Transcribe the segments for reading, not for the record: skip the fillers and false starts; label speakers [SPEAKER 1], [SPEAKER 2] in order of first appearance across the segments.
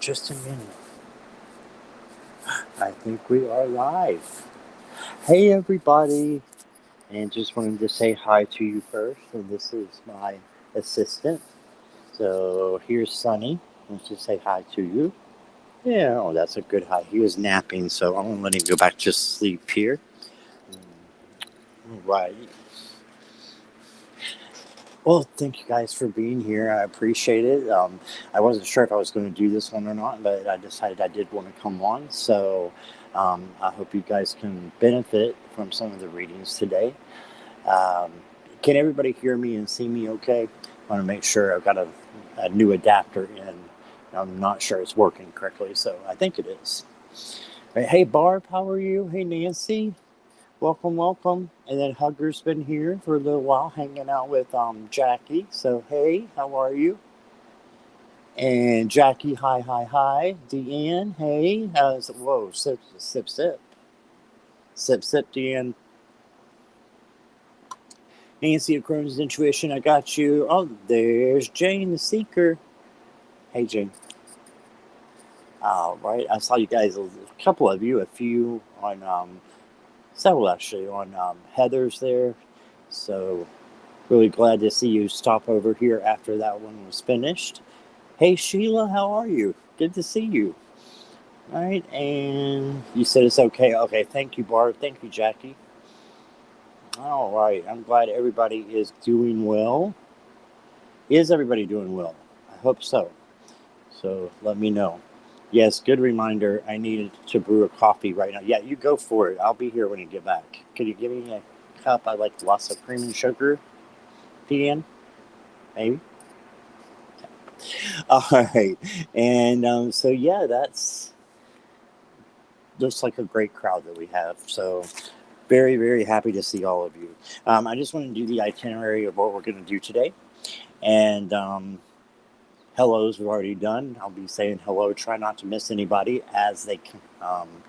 [SPEAKER 1] just a minute. I think we are live. Hey, everybody. And just wanted to say hi to you first. And this is my assistant. So here's Sunny. Let's just say hi to you. Yeah, oh, that's a good hi. He was napping, so I'm going to let him go back to sleep here. Right. Well, thank you guys for being here. I appreciate it. I wasn't sure if I was going to do this one or not, but I decided I did want to come on. So I hope you guys can benefit from some of the readings today. Um, can everybody hear me and see me okay? I want to make sure I've got a new adapter in. I'm not sure it's working correctly, so I think it is. Right, hey, Barb, how are you? Hey, Nancy. Welcome, welcome. And then Hugger's been here for a little while, hanging out with Jackie. So hey, how are you? And Jackie, hi, hi, hi. Deanne, hey, how's it? Whoa, sip, sip, sip, sip, sip. Deanne, Nancy, Crohn's Intuition. I got you. Oh, there's Jane, the Seeker. Hey, Jane. All right, I saw you guys, a couple of you, a few on several actually on Heather's there. So really glad to see you stop over here after that one was finished. Hey, Sheila, how are you? Good to see you. All right, and you said it's okay. Okay, thank you, Barb. Thank you, Jackie. All right, I'm glad everybody is doing well. Is everybody doing well? I hope so. So let me know. Yes, good reminder. I needed to brew a coffee right now. Yeah, you go for it. I'll be here when you get back. Can you give me a cup? I like lots of cream and sugar. Deanne, maybe. All right, and so yeah, that's looks like a great crowd that we have. So very, very happy to see all of you. I just want to do the itinerary of what we're going to do today, and hellos we've already done. I'll be saying hello. Try not to miss anybody as they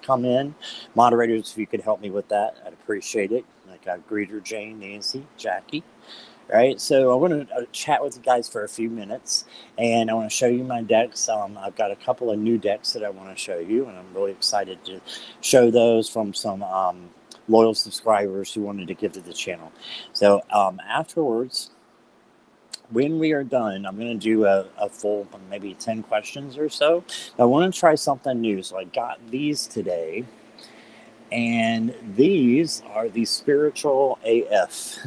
[SPEAKER 1] come in. Moderators, if you could help me with that, I'd appreciate it. Like Greeter, Jane, Nancy, Jackie. Right, so I want to chat with you guys for a few minutes, and I want to show you my decks. I've got a couple of new decks that I want to show you, and I'm really excited to show those from some loyal subscribers who wanted to give to the channel. So afterwards, when we are done, I'm going to do a full maybe 10 questions or so. I want to try something new, so I got these today, and these are the Spiritual AF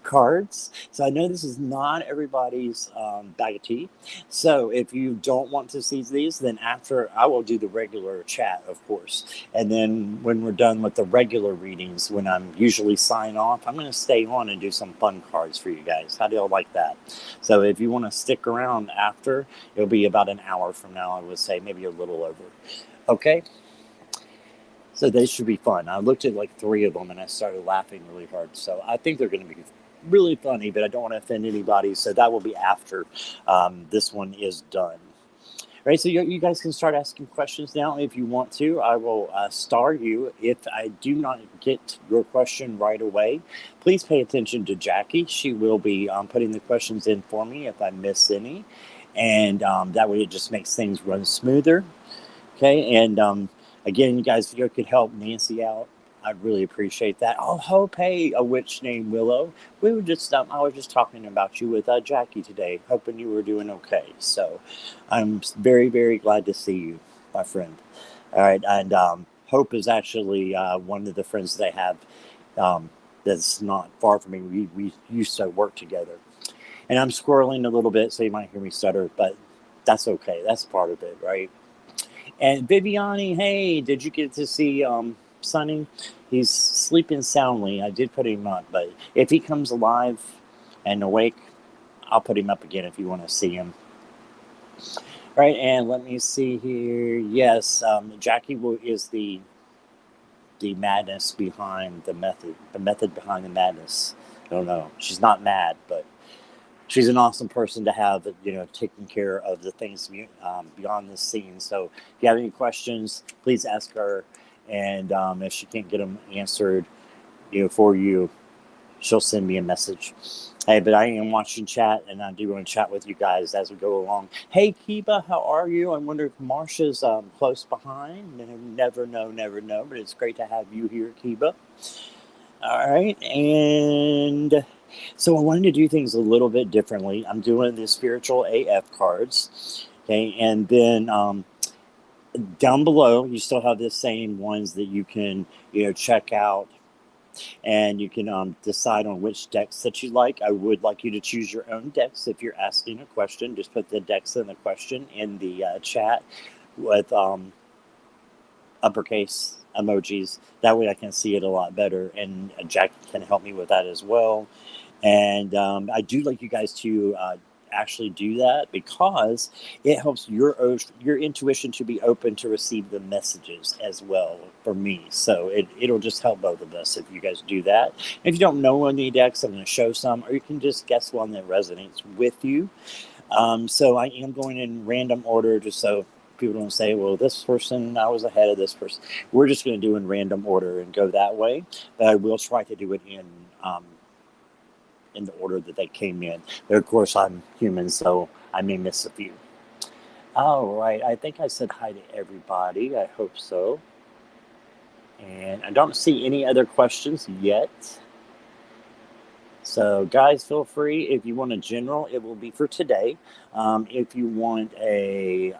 [SPEAKER 1] cards. So I know this is not everybody's bag of tea. So if you don't want to see these, then after I will do the regular chat, of course. And then when we're done with the regular readings, when I'm usually sign off, I'm going to stay on and do some fun cards for you guys. How do y'all like that? So if you want to stick around after, it'll be about an hour from now, I would say, maybe a little over. Okay? So they should be fun. I looked at like 3 of them and I started laughing really hard. So I think they're going to be really funny, but I don't want to offend anybody. So that will be after this one is done. All right, so you guys can start asking questions now if you want to. I will star you. If I do not get your question right away, please pay attention to Jackie. She will be putting the questions in for me if I miss any. And that way it just makes things run smoother. Okay, and again, you guys, if you could help Nancy out, I'd really appreciate that. Oh, hope, hey, a witch named Willow. We were just, I was just talking about you with Jackie today, hoping you were doing okay. So I'm very, very glad to see you, my friend. All right, and Hope is actually one of the friends that I have that's not far from me. We used to work together. And I'm squirreling a little bit, so you might hear me stutter, but that's okay. That's part of it, right? And Viviani, hey, did you get to see Sonny? He's sleeping soundly. I did put him up, but if he comes alive and awake, I'll put him up again if you want to see him. Right, and let me see here. Yes, Jackie is the madness behind the method behind the madness. I don't know. She's not mad, but she's an awesome person to have, taking care of the things beyond the scene. So if you have any questions, please ask her. And if she can't get them answered, for you, she'll send me a message. Hey, but I am watching chat, and I do want to chat with you guys as we go along. Hey, Kiba, how are you? I wonder if Marsha's close behind. Never know, but it's great to have you here, Kiba. All right, and so I wanted to do things a little bit differently. I'm doing the spiritual AF cards, okay, and then down below you still have the same ones that you can check out, and you can decide on which decks that you like. I would like you to choose your own decks. If you're asking a question, just put the decks in the question in the chat with uppercase emojis. That way I can see it a lot better, and Jack can help me with that as well. And I do like you guys to actually do that, because it helps your intuition to be open to receive the messages as well for me. So it'll just help both of us if you guys do that. If you don't know any decks, I'm going to show some, or you can just guess one that resonates with you. So I am going in random order, just so people don't say, well, this person, I was ahead of this person. We're just going to do in random order and go that way. But I will try to do it in the order that they came in. But of course, I'm human, so I may miss a few. All right, I think I said hi to everybody. I hope so. And I don't see any other questions yet. So guys, feel free. If you want a general, it will be for today. If you want a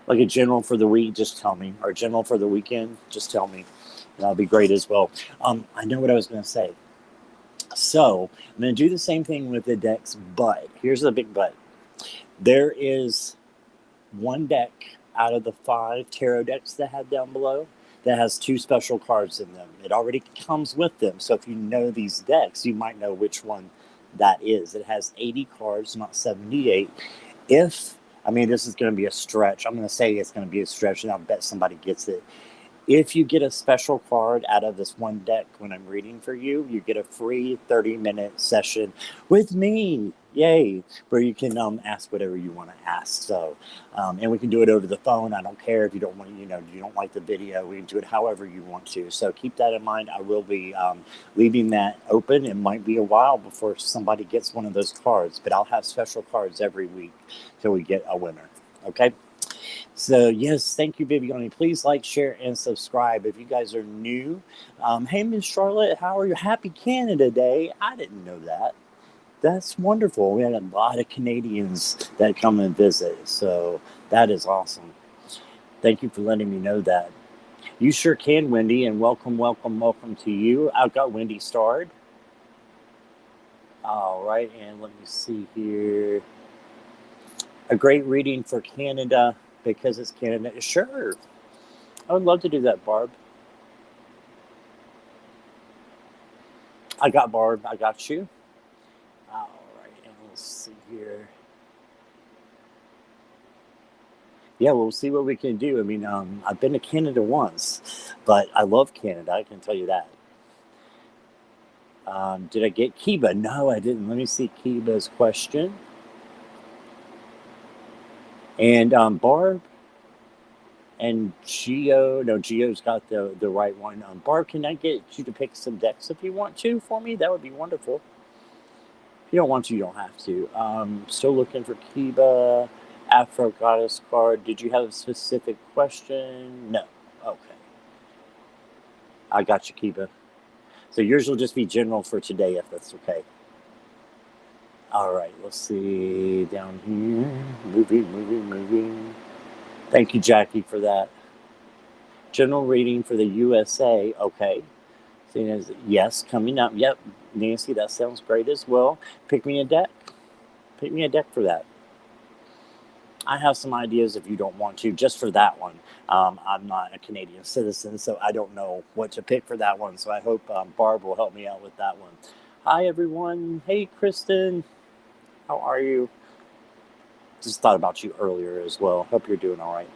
[SPEAKER 1] like a general for the week, just tell me. Or a general for the weekend, just tell me. And that'll be great as well. I know what I was going to say. So I'm going to do the same thing with the decks, but here's the big but. There is one deck out of the 5 tarot decks that I have down below that has 2 special cards in them. It already comes with them. So if you know these decks, you might know which one that is. It has 80 cards, not 78. This is going to be a stretch. I'm going to say it's going to be a stretch, and I'll bet somebody gets it. If you get a special card out of this one deck when I'm reading for you, you get a free 30-minute session with me. Yay! Where you can ask whatever you want to ask. So, and we can do it over the phone. I don't care if you don't want, you don't like the video. We can do it however you want to. So keep that in mind. I will be leaving that open. It might be a while before somebody gets one of those cards, but I'll have special cards every week till we get a winner. Okay? So, yes, thank you, Viviane. Please like, share, and subscribe if you guys are new. Hey, Miss Charlotte, how are you? Happy Canada Day. I didn't know that. That's wonderful. We had a lot of Canadians that come and visit, so that is awesome. Thank you for letting me know that. You sure can, Wendy, and welcome to you. I've got Wendy starred. All right, and let me see here. A great reading for Canada, because it's Canada. Sure. I would love to do that, Barb. I got Barb. I got you. All right. And let's see here. Yeah, we'll see what we can do. I mean, I've been to Canada once, but I love Canada. I can tell you that. Did I get Kiba? No, I didn't. Let me see Kiba's question. And Barb and Geo. No, Geo's got the right one. Barb, can I get you to pick some decks if you want to for me? That would be wonderful. If you don't want to, you don't have to. Still looking for Kiba. Afro Goddess card. Did you have a specific question? No. Okay. I got you, Kiba. So yours will just be general for today, if that's okay. All right, let's see down here. Moving. Thank you, Jackie, for that. General reading for the USA. Okay. Seeing as yes, coming up. Yep, Nancy, that sounds great as well. Pick me a deck. Pick me a deck for that. I have some ideas if you don't want to, just for that one. I'm not a Canadian citizen, so I don't know what to pick for that one. So I hope Barb will help me out with that one. Hi, everyone. Hey, Kristen. How are you? Just thought about you earlier as well. Hope you're doing all right.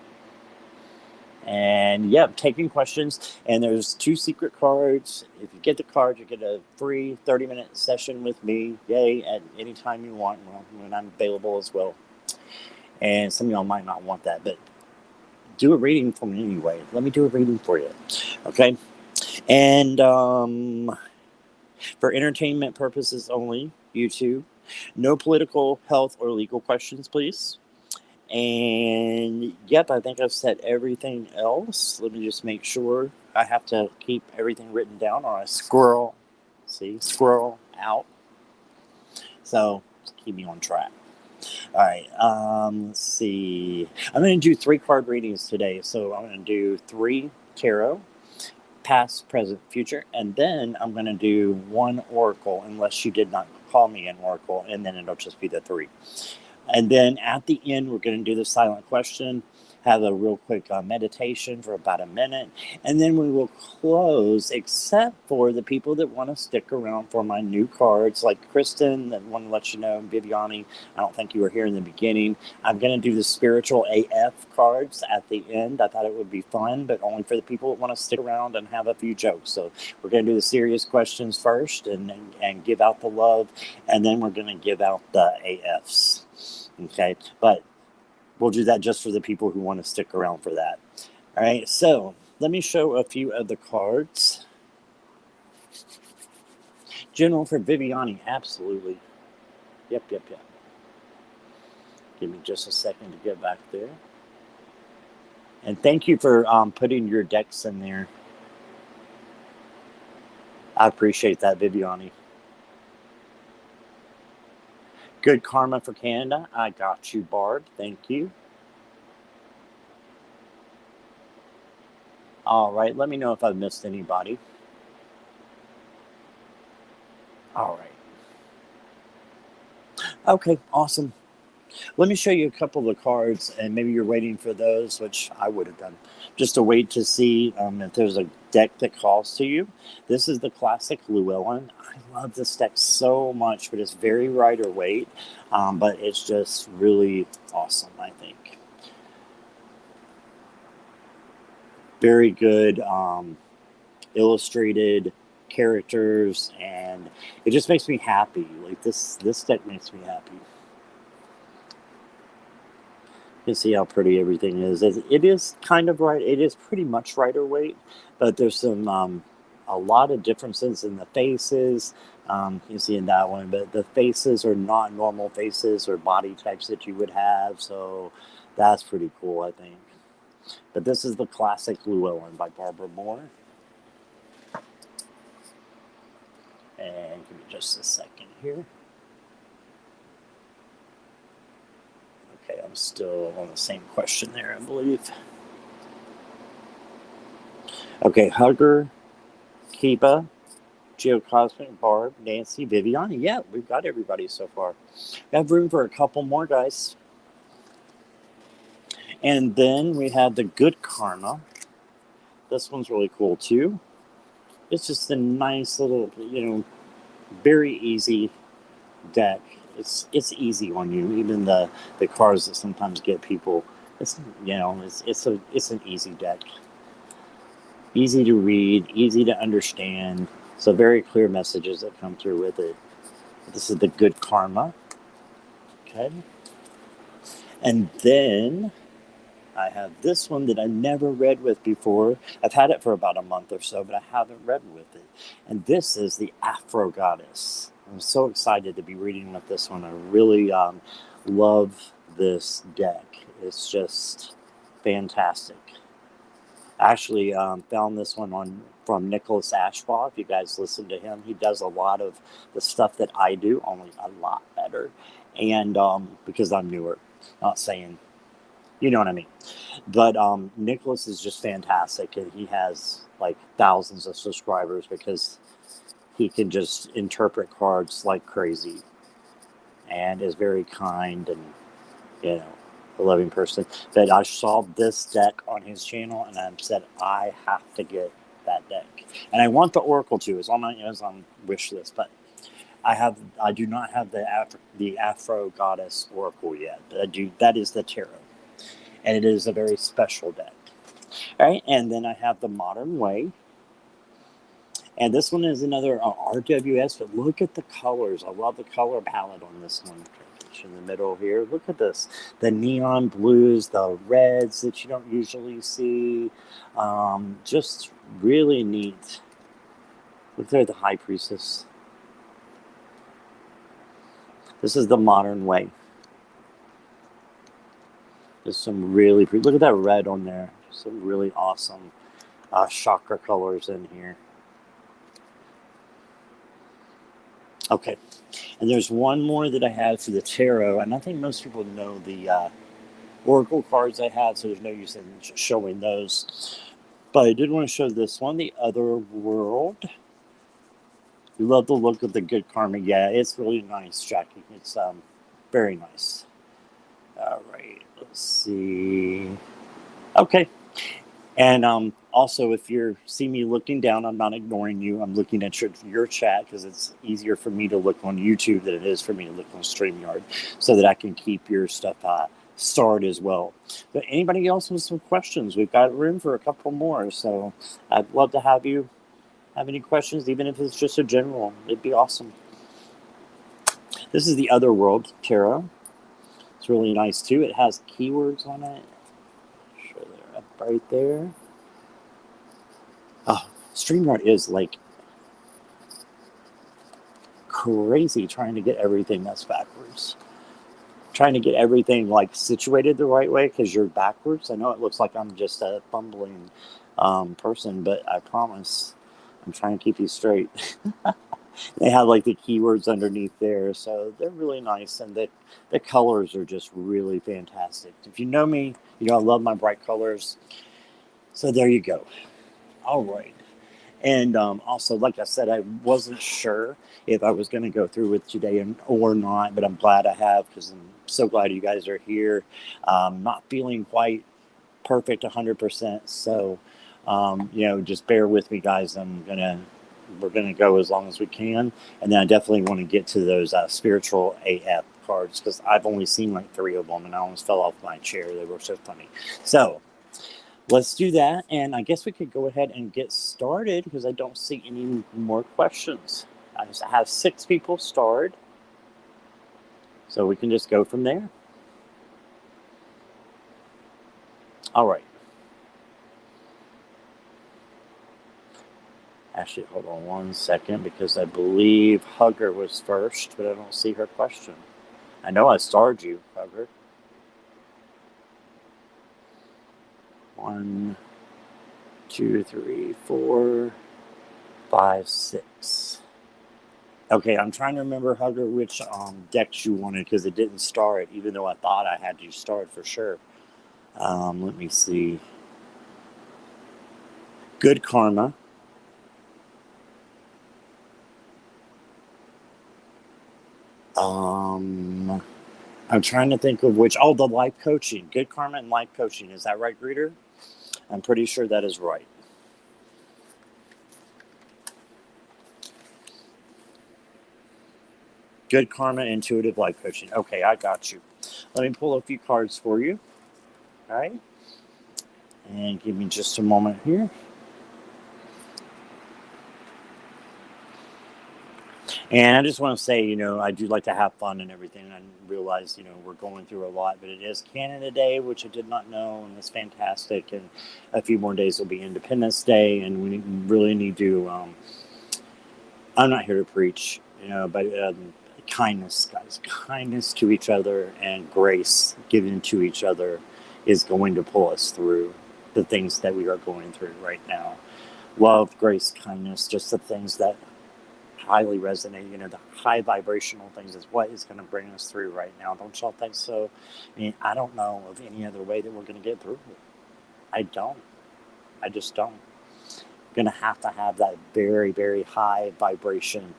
[SPEAKER 1] And yeah, taking questions. And there's 2 secret cards. If you get the card, you get a free 30-minute session with me. Yay, at any time you want, when I'm available as well. And some of y'all might not want that, but do a reading for me anyway. Let me do a reading for you. Okay? And For entertainment purposes only, YouTube. No political, health, or legal questions, please. And yep, I think I've said everything else. Let me just make sure. I have to keep everything written down or I squirrel. See, squirrel out. So keep me on track. All right. Let's see. I'm going to do 3 card readings today. So I'm going to do 3 tarot, past, present, future, and then I'm going to do 1 oracle, unless you did not call me an oracle, and then it'll just be the 3. And then at the end, we're going to do the silent question, have a real quick meditation for about a minute, and then we will close, except for the people that want to stick around for my new cards, like Kristen, that want to let you know, Viviani, I don't think you were here in the beginning. I'm going to do the spiritual AF cards at the end. I thought it would be fun, but only for the people that want to stick around and have a few jokes. So we're going to do the serious questions first and give out the love, and then we're going to give out the AFs. Okay, but we'll do that just for the people who want to stick around for that. All right, so let me show a few of the cards. General for Viviani, absolutely. Yep. Give me just a second to get back there. And thank you for putting your decks in there. I appreciate that, Viviani. Good karma for Canada. I got you, Barb. Thank you. All right. Let me know if I've missed anybody. All right. Okay. Awesome. Let me show you a couple of cards, and maybe you're waiting for those, which I would have done, just to wait to see if there's a deck that calls to you. This is the classic LLEWELLYN. I love this deck so much, but it's very Rider Waite, but it's just really awesome, I think. Very good illustrated characters, and it just makes me happy. Like this deck makes me happy. You can see how pretty everything is. It is kind of right. It is pretty much Rider Waite, but there's some a lot of differences in the faces. You see in that one, but the faces are not normal faces or body types that you would have. So that's pretty cool, I think. But this is the classic LLEWELLYN by Barbara Moore. And give me just a second here. Okay, I'm still on the same question there, I believe. Okay, Hugger, Kiba, Geocosmic, Barb, Nancy, Viviani. Yeah, we've got everybody so far. We have room for a couple more, guys. And then we have the Good Karma. This one's really cool, too. It's just a nice little, very easy deck. It's easy on you. Even the cards that sometimes get people, it's an easy deck. Easy to read, easy to understand. So very clear messages that come through with it. This is the Good Karma. Okay. And then I have this one that I never read with before. I've had it for about a month or so, but I haven't read with it. And this is the Afro Goddess. I'm so excited to be reading with this one. I really love this deck. It's just fantastic. I actually found this one from Nicholas Ashbaugh. If you guys listen to him, he does a lot of the stuff that I do, only a lot better. And because I'm newer, not saying, you know what I mean. But Nicholas is just fantastic, and he has like thousands of subscribers because he can just interpret cards like crazy and is very kind and, a loving person. But I saw this deck on his channel, and I said, I have to get that deck. And I want the Oracle too. It's on my Amazon wish list, but I do not have the Afro Goddess Oracle yet. But I do. That is the tarot, and it is a very special deck. All right, and then I have the Modern Way. And this one is another RWS, but look at the colors. I love the color palette on this one. In the middle here, look at this. The neon blues, the reds that you don't usually see. Just really neat. Look there, the High Priestess. This is the modern way. There's some really pretty, look at that red on there. Some really awesome chakra colors in here. Okay, and there's one more that I have for the tarot, and I think most people know the oracle cards I have, so there's no use in showing those. But I did want to show this one, the Other World. You love the look of the good karma. Yeah, it's really nice, Jackie. It's very nice. All right, let's see. Okay, and also, if you see me looking down, I'm not ignoring you. I'm looking at your chat because it's easier for me to look on YouTube than it is for me to look on StreamYard, so that I can keep your stuff started as well. But anybody else with some questions? We've got room for a couple more, so I'd love to have you have any questions, even if it's just a general. It'd be awesome. This is the Other World Tarot. It's really nice too. It has keywords on it. Sure, they're up right there. Oh, StreamYard is like crazy trying to get everything that's backwards. Trying to get everything like situated the right way because you're backwards. I know it looks like I'm just a fumbling person, but I promise I'm trying to keep you straight. They have like the keywords underneath there, so they're really nice, and the colors are just really fantastic. If you know me, you know I love my bright colors. So there you go. All right. And also, like I said, I wasn't sure if I was going to go through with today or not, but I'm glad I have because I'm so glad you guys are here. Not feeling quite perfect 100%, so just bear with me, guys. We're gonna go as long as we can, and then I definitely want to get to those spiritual AF cards because I've only seen like 3 of them, and I almost fell off my chair. They were so funny. So let's do that, and I guess we could go ahead and get started because I don't see any more questions. I just have 6 people starred, so we can just go from there. All right. Actually, hold on one second because I believe Hugger was first, but I don't see her question. I know I starred you, Hugger. 1, 2, 3, 4, 5, 6. Okay, I'm trying to remember, Hugger, which decks you wanted because it didn't star it, even though I thought I had you starred for sure. Let me see. Good Karma. I'm trying to think of which. Oh, the life coaching. Good Karma and life coaching. Is that right, Greeter? I'm pretty sure that is right. Good Karma, intuitive life coaching. Okay, I got you. Let me pull a few cards for you. All right. And give me just a moment here. And I just want to say, I do like to have fun and everything. I realize, we're going through a lot, but it is Canada Day, which I did not know, and it's fantastic. And a few more days will be Independence Day, and we really need to. I'm not here to preach, but kindness, guys, kindness to each other and grace given to each other is going to pull us through the things that we are going through right now. Love, grace, kindness, just the things that highly resonate, the high vibrational things is what is going to bring us through right now. Don't y'all think so? I mean, I don't know of any other way that we're going to get through it. I just don't. Going to have that very, very high vibration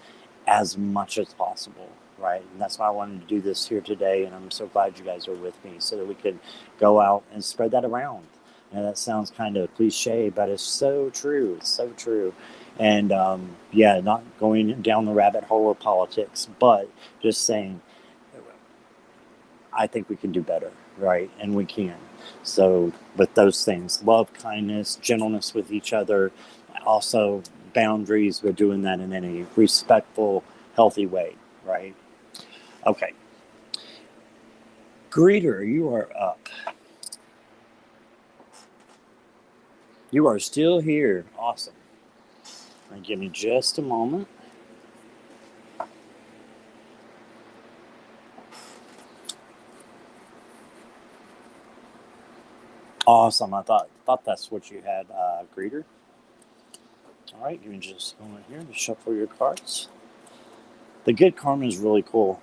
[SPEAKER 1] as much as possible, right? And that's why I wanted to do this here today, and I'm so glad you guys are with me so that we could go out and spread that around. And that sounds kind of cliche, but it's so true. It's so true. And not going down the rabbit hole of politics, but just saying, I think we can do better, right? And we can. So with those things, love, kindness, gentleness with each other, also boundaries, we're doing that in a respectful, healthy way, right? Okay. Greeter, you are up. You are still here. Awesome. Give me just a moment. Awesome. I thought that's what you had, Greeter. All right, give me just a moment here to shuffle your cards. The Good Karma is really cool,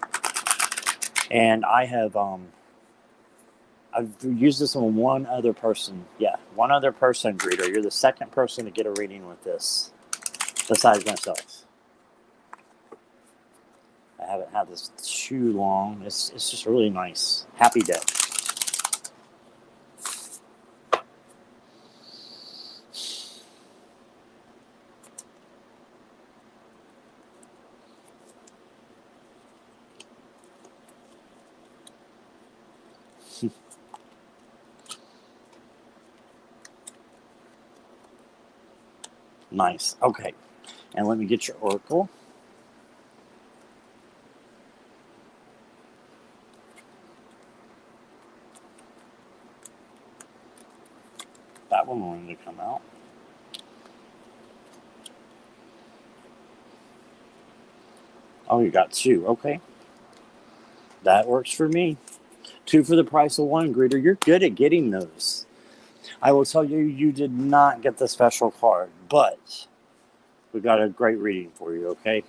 [SPEAKER 1] and I've used this on one other person. Yeah, one other person, Greeter. You're the second person to get a reading with this, besides myself. I haven't had this too long. It's just really nice. Happy day. Nice. Okay. And let me get your oracle. That one wanted to come out. Oh, you got two. Okay. That works for me. Two for the price of one, Greeter. You're good at getting those. I will tell you, you did not get the special card, but we got a great reading for you, okay?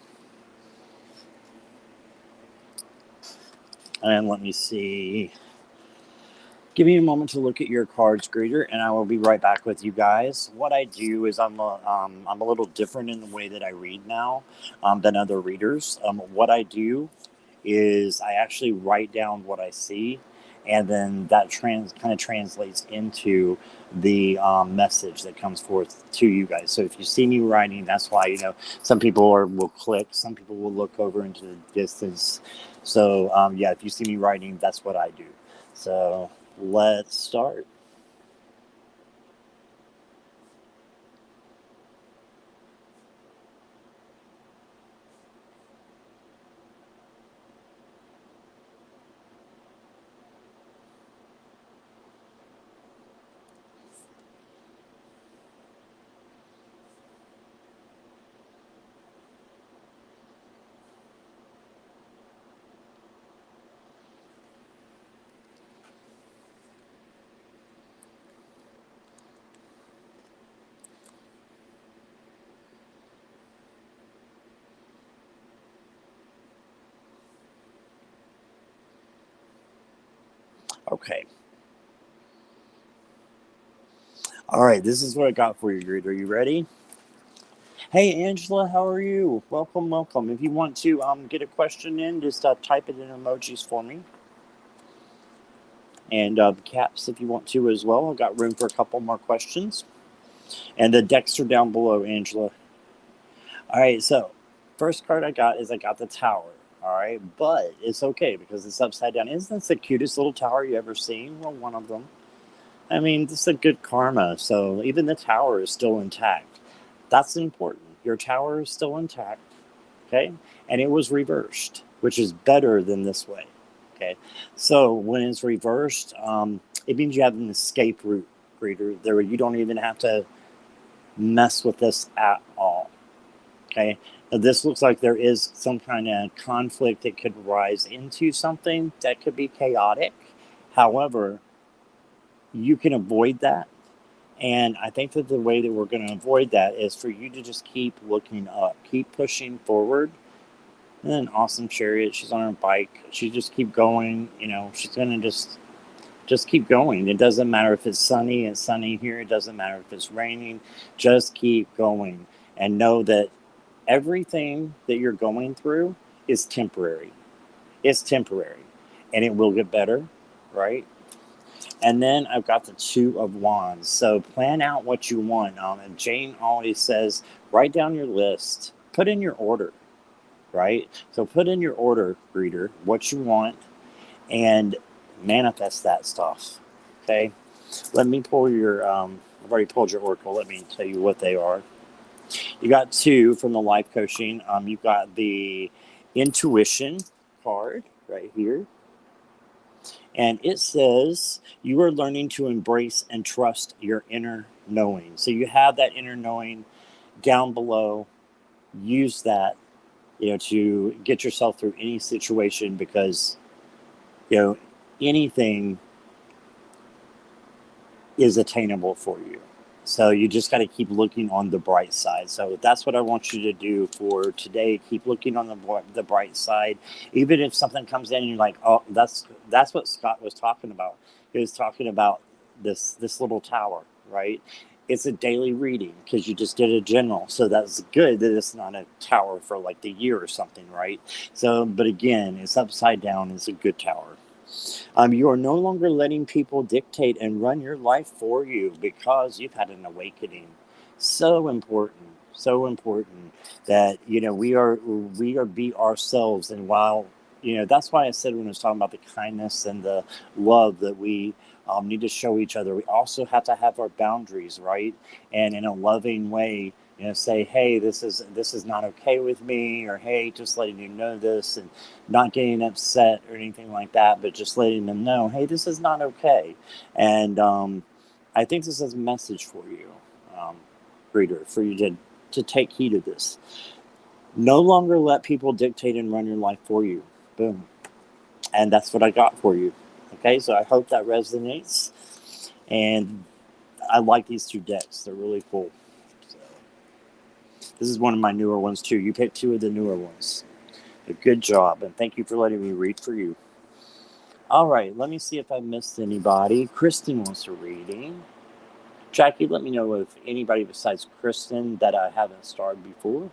[SPEAKER 1] And let me see. Give me a moment to look at your cards, Greeter, and I will be right back with you guys. What I do is I'm a little different in the way that I read now than other readers. What I do is I actually write down what I see, and then that kind of translates into the message that comes forth to you guys. So if you see me writing, that's why, some people will click, some people will look over into the distance. So yeah, if you see me writing, that's what I do. So let's start. Okay. All right, this is what I got for you, Greed. Are you ready? Hey, Angela, how are you? Welcome, welcome. If you want to get a question in, just type it in emojis for me. And caps if you want to as well. I've got room for a couple more questions. And the decks are down below, Angela. All right, so first card I got the tower. All right, but it's okay because it's upside down. Isn't this the cutest little tower you ever seen? Well, one of them. I mean, this is a good karma, so even the tower is still intact. That's important. Your tower is still intact, okay? And it was reversed, which is better than this way, okay? So when it's reversed, it means you have an escape route, Reader. There, you don't even have to mess with this at all, okay? Now, this looks like there is some kind of conflict that could rise into something that could be chaotic. However, you can avoid that. And I think that the way that we're going to avoid that is for you to just keep looking up, keep pushing forward. And then awesome chariot, she's on her bike. She just keep going. She's going to just keep going. It doesn't matter if it's sunny here. It doesn't matter if it's raining. Just keep going and know that everything that you're going through is temporary. It's temporary and it will get better, right? And then I've got the Two of Wands. So plan out what you want. And Jane always says, write down your list. Put in your order, right? So put in your order, reader, what you want, and manifest that stuff, okay? Let me pull your, I've already pulled your oracle. Let me tell you what they are. You got two from the life coaching. You've got the intuition card right here. And it says you are learning to embrace and trust your inner knowing. So you have that inner knowing, down below. Use that, to get yourself through any situation, because, anything is attainable for you. So you just got to keep looking on the bright side. So that's what I want you to do for today. Keep looking on the bright side. Even if something comes in and you're like, oh, that's what Scott was talking about. He was talking about this little tower, right? It's a daily reading because you just did a general. So that's good that it's not a tower for like the year or something, right? So, but again, it's upside down. It's a good tower. You are no longer letting people dictate and run your life for you because you've had an awakening. So important, so important that we are be ourselves. And while that's why I said when I was talking about the kindness and the love that we need to show each other, we also have to have our boundaries, right? And in a loving way, say, hey, this is not okay with me, or hey, just letting you know this, and not getting upset or anything like that, but just letting them know, hey, this is not okay. And I think this is a message for you, reader, for you to take heed of this. No longer let people dictate and run your life for you. Boom. And that's what I got for you. Okay, so I hope that resonates. And I like these two decks. They're really cool. So, this is one of my newer ones too. You picked two of the newer ones. A good job, and thank you for letting me read for you. All right, let me see if I missed anybody. Kristen wants a reading. Jackie, let me know if anybody besides Kristen that I haven't starred before.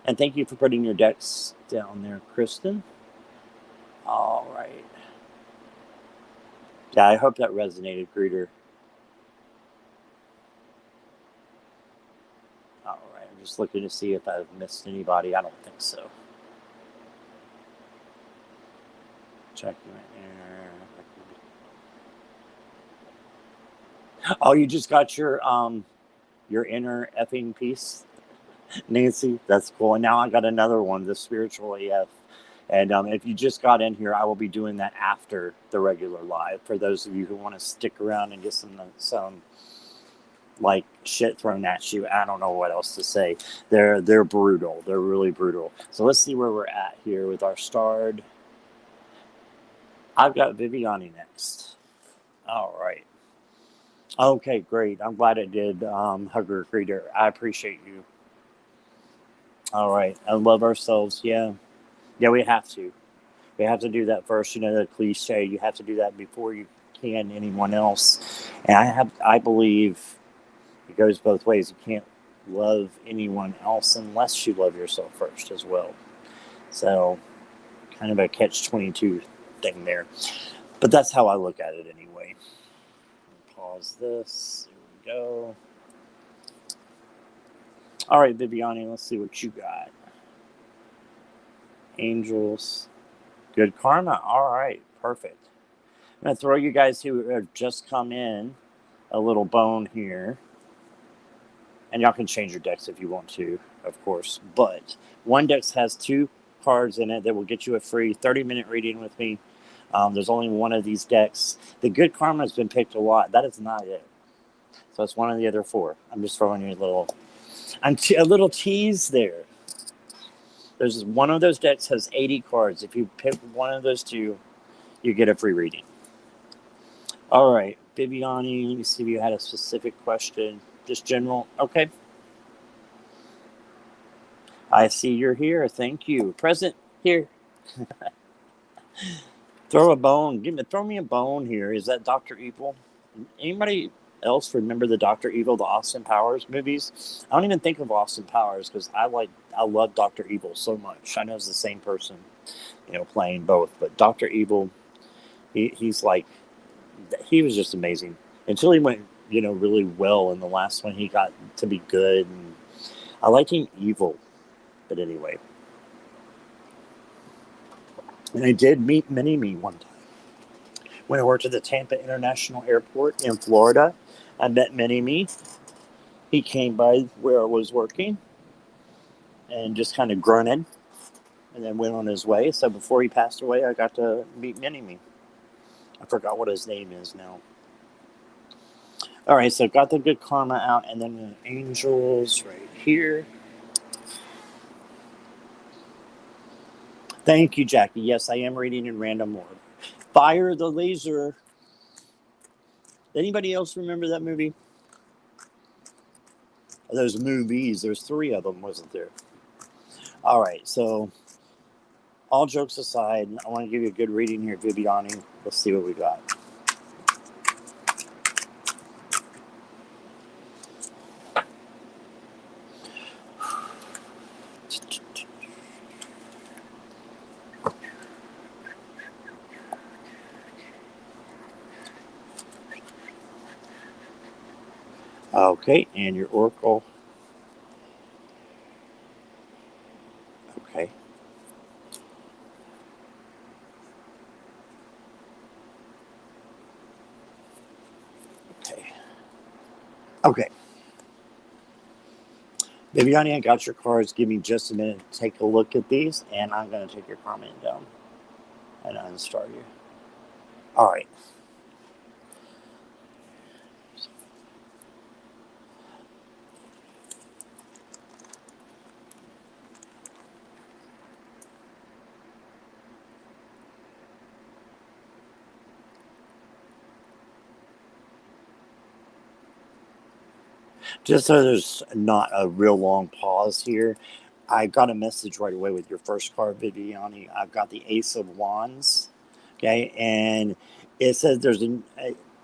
[SPEAKER 1] And thank you for putting your decks down there, Kristen. All right. Yeah, I hope that resonated, Greeter. All right, I'm just looking to see if I've missed anybody. I don't think so. Check my inner. Oh, you just got your inner effing piece, Nancy. That's cool. And now I got another one, the spiritual AF. And if you just got in here, I will be doing that after the regular live. For those of you who want to stick around and get some like shit thrown at you, I don't know what else to say. They're brutal. They're really brutal. So let's see where we're at here with our starred. I've got Viviani next. All right. Okay, great. I'm glad it did, Hugger Reader. I appreciate you. All right. I love ourselves. Yeah. Yeah, we have to. We have to do that first. The cliche, you have to do that before you can anyone else. And I believe it goes both ways. You can't love anyone else unless you love yourself first as well. So, kind of a catch-22 thing there. But that's how I look at it anyway. Pause this. Here we go. All right, Viviani, let's see what you got. Angels. Good karma. All right, perfect. I'm going to throw you guys who have just come in a little bone here. And y'all can change your decks if you want to, of course. But one deck has 2 cards in it that will get you a free 30-minute reading with me. There's only one of these decks. The good karma has been picked a lot. That is not it. So it's one of the other 4. I'm just throwing you a little tease there. There's one of those decks has 80 cards. If you pick one of those 2, you get a free reading. All right, Viviani, let me see if you had a specific question. Just general. Okay. I see you're here. Thank you. Present here. Throw me a bone here. Is that Dr. Evil? Anybody else remember the Dr. Evil, the Austin Powers movies? I don't even think of Austin Powers because I love Dr. Evil so much. I know it's the same person, playing both. But Dr. Evil, he was just amazing until he went, really well in the last one. He got to be good, and I liked him evil. But anyway, and I did meet Mini-Me one time. When I worked at the Tampa International Airport in Florida, I met Mini-Me. He came by where I was working and just kind of grunted and then went on his way. So before he passed away, I got to meet Mini-Me. I forgot what his name is now. All right, so got the good karma out, and then the angels right here. Thank you, Jackie. Yes, I am reading in random order. Fire the Laser. Anybody else remember that movie? Those movies. There's 3 of them, wasn't there? All right, so all jokes aside, I want to give you a good reading here, Viviani. Let's see what we got. Okay, and your oracle. Okay. Okay. Okay. Viviani, I got your cards. Give me just a minute to take a look at these, and I'm going to take your comment down and unstart you. All right. Just so there's not a real long pause here, I got a message right away with your first card, Viviani. I've got the Ace of Wands. Okay. And it says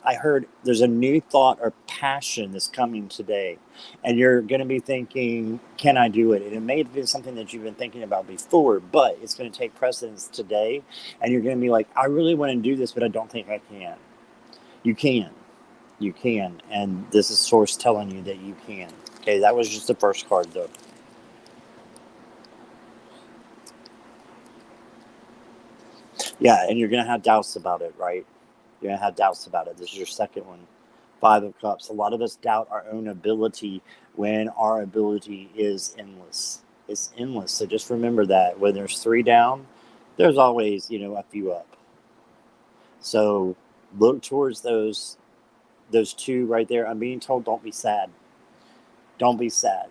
[SPEAKER 1] I heard there's a new thought or passion that's coming today. And you're going to be thinking, can I do it? And it may have been something that you've been thinking about before, but it's going to take precedence today. And you're going to be like, I really want to do this, but I don't think I can. You can. You can. And this is Source telling you that you can. Okay. That was just the first card, though. Yeah. And you're going to have doubts about it, right? You're going to have doubts about it. This is your second one. 5 of Cups. A lot of us doubt our own ability when our ability is endless. It's endless. So just remember that when there's 3 down, there's always, a few up. So look towards those 2 right there. I'm being told, don't be sad. Don't be sad.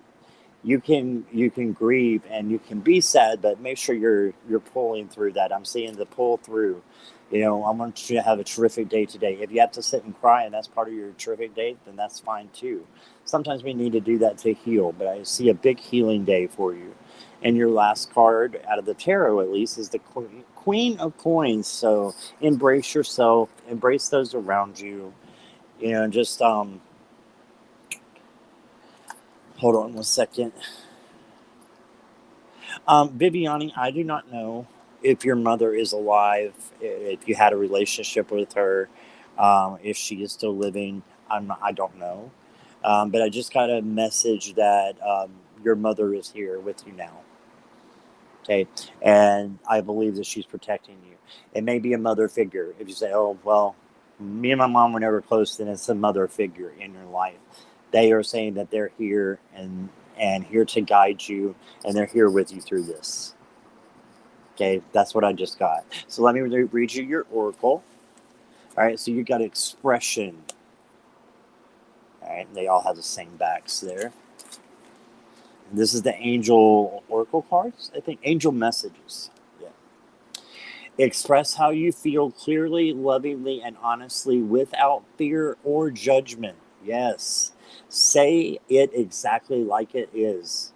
[SPEAKER 1] You can grieve and you can be sad, but make sure you're pulling through that. I'm seeing the pull through. I want you to have a terrific day today. If you have to sit and cry and that's part of your terrific day, then that's fine too. Sometimes we need to do that to heal, but I see a big healing day for you. And your last card out of the tarot, at least, is the Queen of Coins. So embrace yourself, embrace those around you. Just hold on one second. Viviani, I do not know if your mother is alive, if you had a relationship with her, if she is still living. I don't know. But I just got a message that your mother is here with you now. Okay. And I believe that she's protecting you. It may be a mother figure. If you say, oh, well, me and my mom were never close, then it's a mother figure in your life. They are saying that they're here and here to guide you, and they're here with you through this. Okay, that's what I just got. So let me read you your oracle. All right, so you got expression. All right, they all have the same backs there. This is the angel oracle cards. I think angel messages. Yeah. Express how you feel clearly, lovingly, and honestly without fear or judgment. Yes. Say it exactly like it is.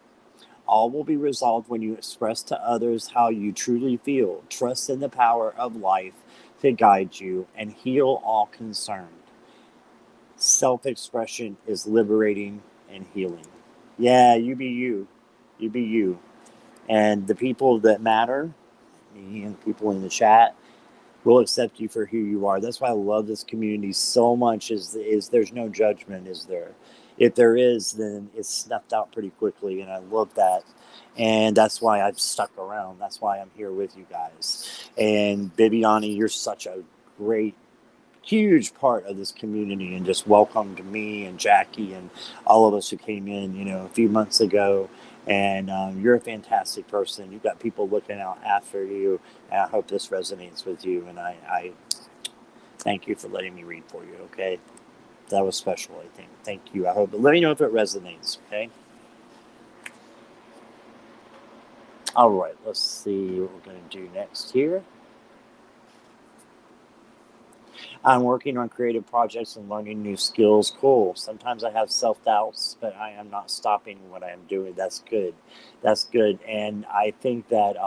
[SPEAKER 1] All will be resolved when you express to others how you truly feel. Trust in the power of life to guide you and heal all concerned. Self-expression is liberating and healing. Yeah, you be you. You be you. And the people that matter, me and people in the chat, will accept you for who you are. That's why I love this community so much is there's no judgment, is there? If there is, then it's snuffed out pretty quickly, and I love that. And that's why I've stuck around. That's why I'm here with you guys. And Bibiani, you're such a great, huge part of this community, and just welcomed me and Jackie and all of us who came in, a few months ago. And you're a fantastic person. You've got people looking out after you. And I hope this resonates with you. And I thank you for letting me read for you. Okay. That was special, I think. Thank you. I hope. Let me know if it resonates, okay? All right, let's see what we're going to do next here. I'm working on creative projects and learning new skills. Cool. Sometimes I have self-doubts, but I am not stopping what I am doing. That's good. That's good. And I think that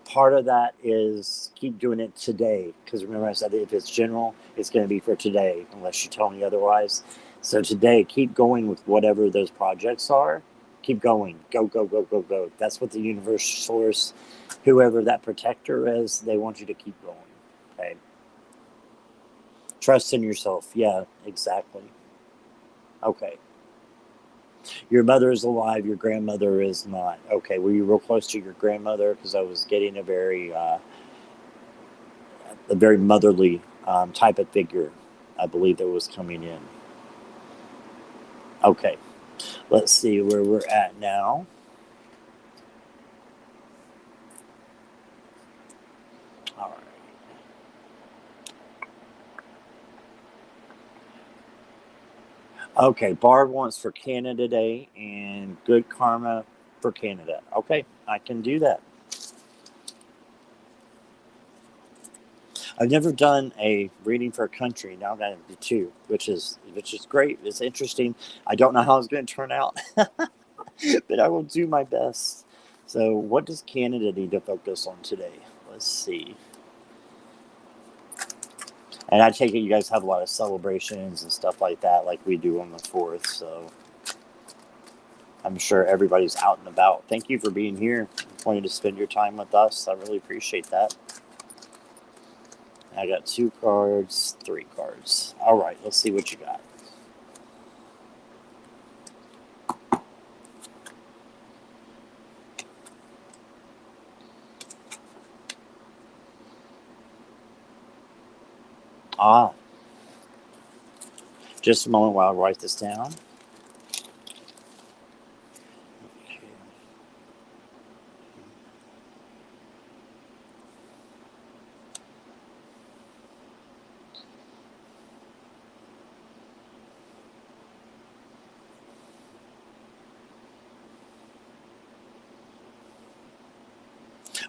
[SPEAKER 1] part of that is keep doing it today. Because remember I said if it's general, it's going to be for today, unless you tell me otherwise. So today, keep going with whatever those projects are. Keep going. Go, go, go, go, go. That's what the universe, source, whoever that protector is, they want you to keep going. Okay. Trust in yourself. Yeah, exactly. Okay. Your mother is alive. Your grandmother is not. Okay. Were you real close to your grandmother? Because I was getting a very motherly type of figure, I believe, that was coming in. Okay. Let's see where we're at now. All right. Okay, Barb wants for Canada Day and good karma for Canada. Okay, I can do that. I've never done a reading for a country. Now I'm going to do two, which is great. It's interesting. I don't know how it's going to turn out, but I will do my best. So, what does Canada need to focus on today? Let's see. And I take it you guys have a lot of celebrations and stuff like that, like we do on the 4th. So, I'm sure everybody's out and about. Thank you for being here. Wanted to spend your time with us. I really appreciate that. I got 2 cards, 3 cards. All right, let's see what you got. Just a moment while I write this down.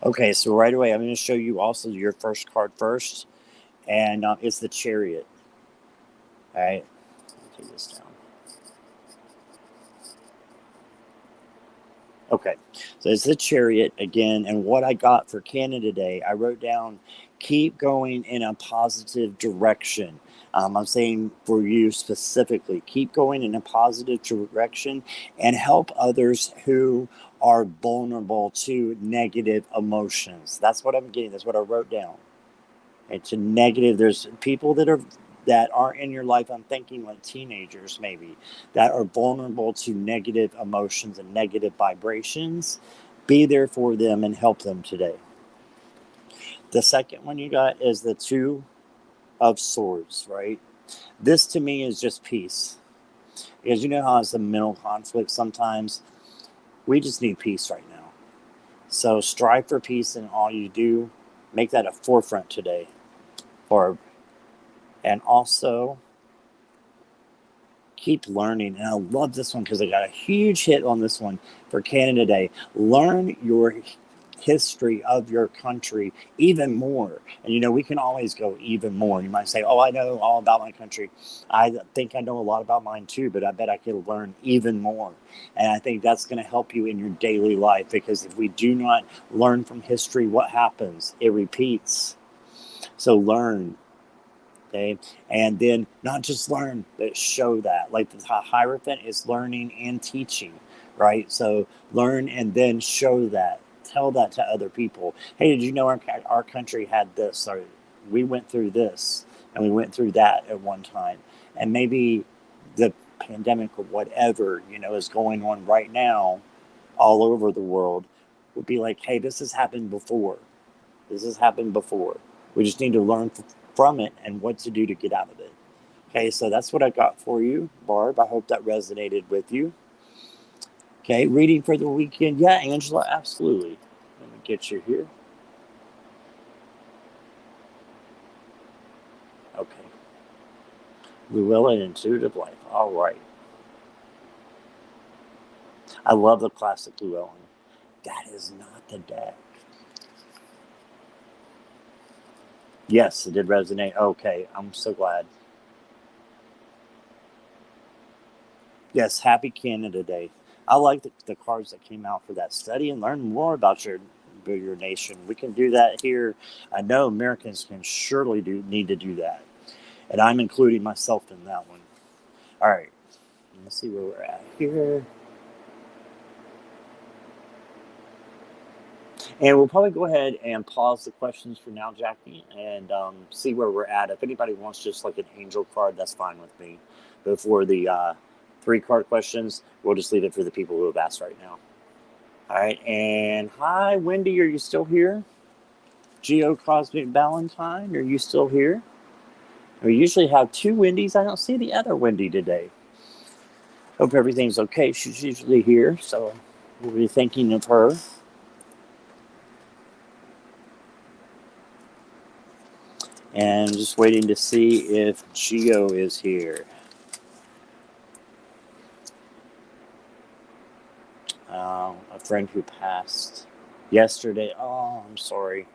[SPEAKER 1] Okay, so right away, I'm going to show you also your first card first, and it's the Chariot. All right, take this down. Okay, so it's the Chariot again, and what I got for Canada Day, I wrote down, keep going in a positive direction. I'm saying for you specifically, keep going in a positive direction and help others who are vulnerable to negative emotions. That's what I'm getting. That's what I wrote down. It's a negative. There's people that are in your life. I'm thinking like teenagers maybe that are vulnerable to negative emotions and negative vibrations. Be there for them and help them today. The second one you got is the 2 of Swords, right? This to me is just peace. Because you know how it's a mental conflict sometimes. We just need peace right now. So strive for peace in all you do. Make that a forefront today. And also keep learning. And I love this one because I got a huge hit on this one for Canada Day. Learn your history of your country even more. And you know, we can always go even more. You might say, oh, I know all about my country. I think I know a lot about mine too, but I bet I could learn even more. And I think that's going to help you in your daily life, because if we do not learn from history, what happens? It repeats. So learn. Okay, and then not just learn, but show that. Like the Hierophant is learning and teaching, right? So learn and then show that. Tell that to other people. Hey, did you know our country had this? Or we went through this and we went through that at one time. And maybe the pandemic or whatever, you know, is going on right now all over the world would be like, hey, this has happened before. This has happened before. We just need to learn from it and what to do to get out of it. Okay, so that's what I got for you, Barb. I hope that resonated with you. Okay, reading for the weekend. Yeah, Angela, absolutely. Let me get you here. Okay. Llewellyn Intuitive Life. All right. I love the classic Llewellyn. That is not the deck. Yes, it did resonate. Okay, I'm so glad. Yes, happy Canada Day. I like the cards that came out for that study and learn more about your nation. We can do that here. I know Americans can surely need to do that, and I'm including myself in that one. All right, let's see where we're at here. And we'll probably go ahead and pause the questions for now, Jackie, and see where we're at. If anybody wants just like an angel card, that's fine with me. But for the 3-card questions, we'll just leave it for the people who have asked right now. All right, and hi, Wendy, are you still here? Geo Cosmic Valentine, are you still here? We usually have 2 Wendy's. I don't see the other Wendy today. Hope everything's okay. She's usually here, so we'll be thinking of her. And just waiting to see if Geo is here. A friend who passed yesterday. Oh, I'm sorry.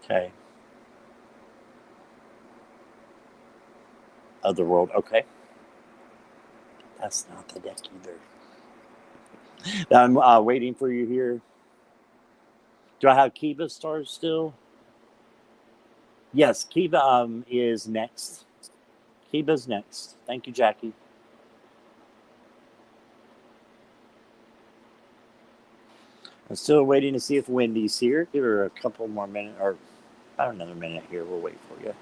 [SPEAKER 1] Okay. Otherworld. Okay. That's not the deck either. I'm waiting for you here. Do I have Kiva stars still? Yes, Kiva is next. Kiva's next. Thank you, Jackie. I'm still waiting to see if Wendy's here. Give her a couple more minutes, or about another minute here. We'll wait for you.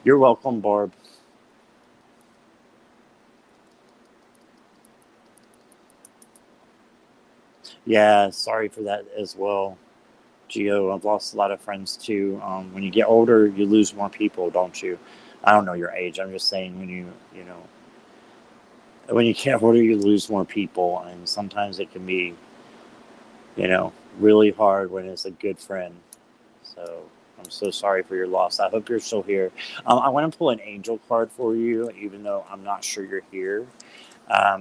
[SPEAKER 1] You're welcome, Barb. Yeah, sorry for that as well, Gio. I've lost a lot of friends too. When you get older, you lose more people, don't you? I don't know your age. I'm just saying when you get older, you lose more people, and sometimes it can be, really hard when it's a good friend. So I'm so sorry for your loss. I hope you're still here. I want to pull an angel card for you, even though I'm not sure you're here,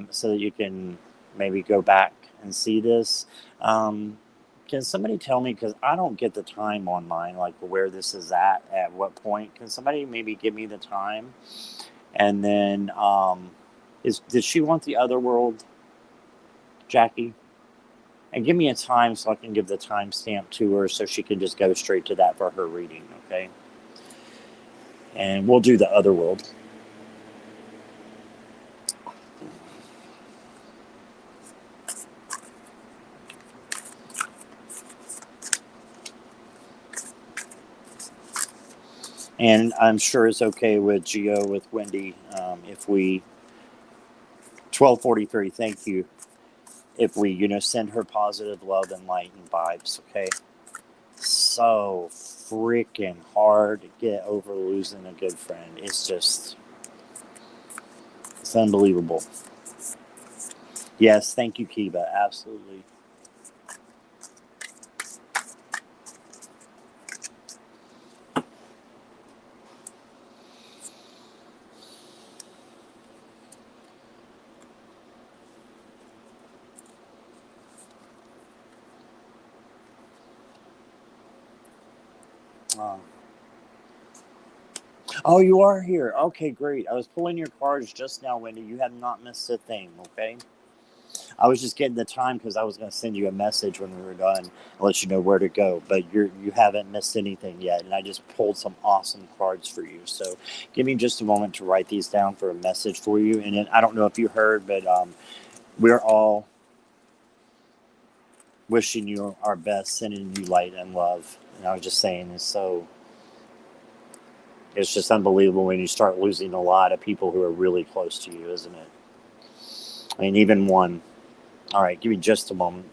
[SPEAKER 1] so that you can maybe go back and see this. Can somebody tell me, because I don't get the time on mine, like where this is at what point? Can somebody maybe give me the time? And then, did she want the other world, Jackie? And give me a time so I can give the timestamp to her so she can just go straight to that for her reading, okay? And we'll do the other world. And I'm sure it's okay with Gio, with Wendy, if we 12:43. Thank you. If we, send her positive love and light and vibes, okay? So freaking hard to get over losing a good friend. It's unbelievable. Yes, thank you, Kiva. Absolutely. Oh, you are here. Okay, great. I was pulling your cards just now, Wendy. You have not missed a thing, okay? I was just getting the time because I was going to send you a message when we were done and let you know where to go. But you haven't missed anything yet, and I just pulled some awesome cards for you. So give me just a moment to write these down for a message for you. And then, I don't know if you heard, but we're all wishing you our best, sending you light and love. And I was just saying, it's just unbelievable when you start losing a lot of people who are really close to you, isn't it? I mean, even one. All right, give me just a moment.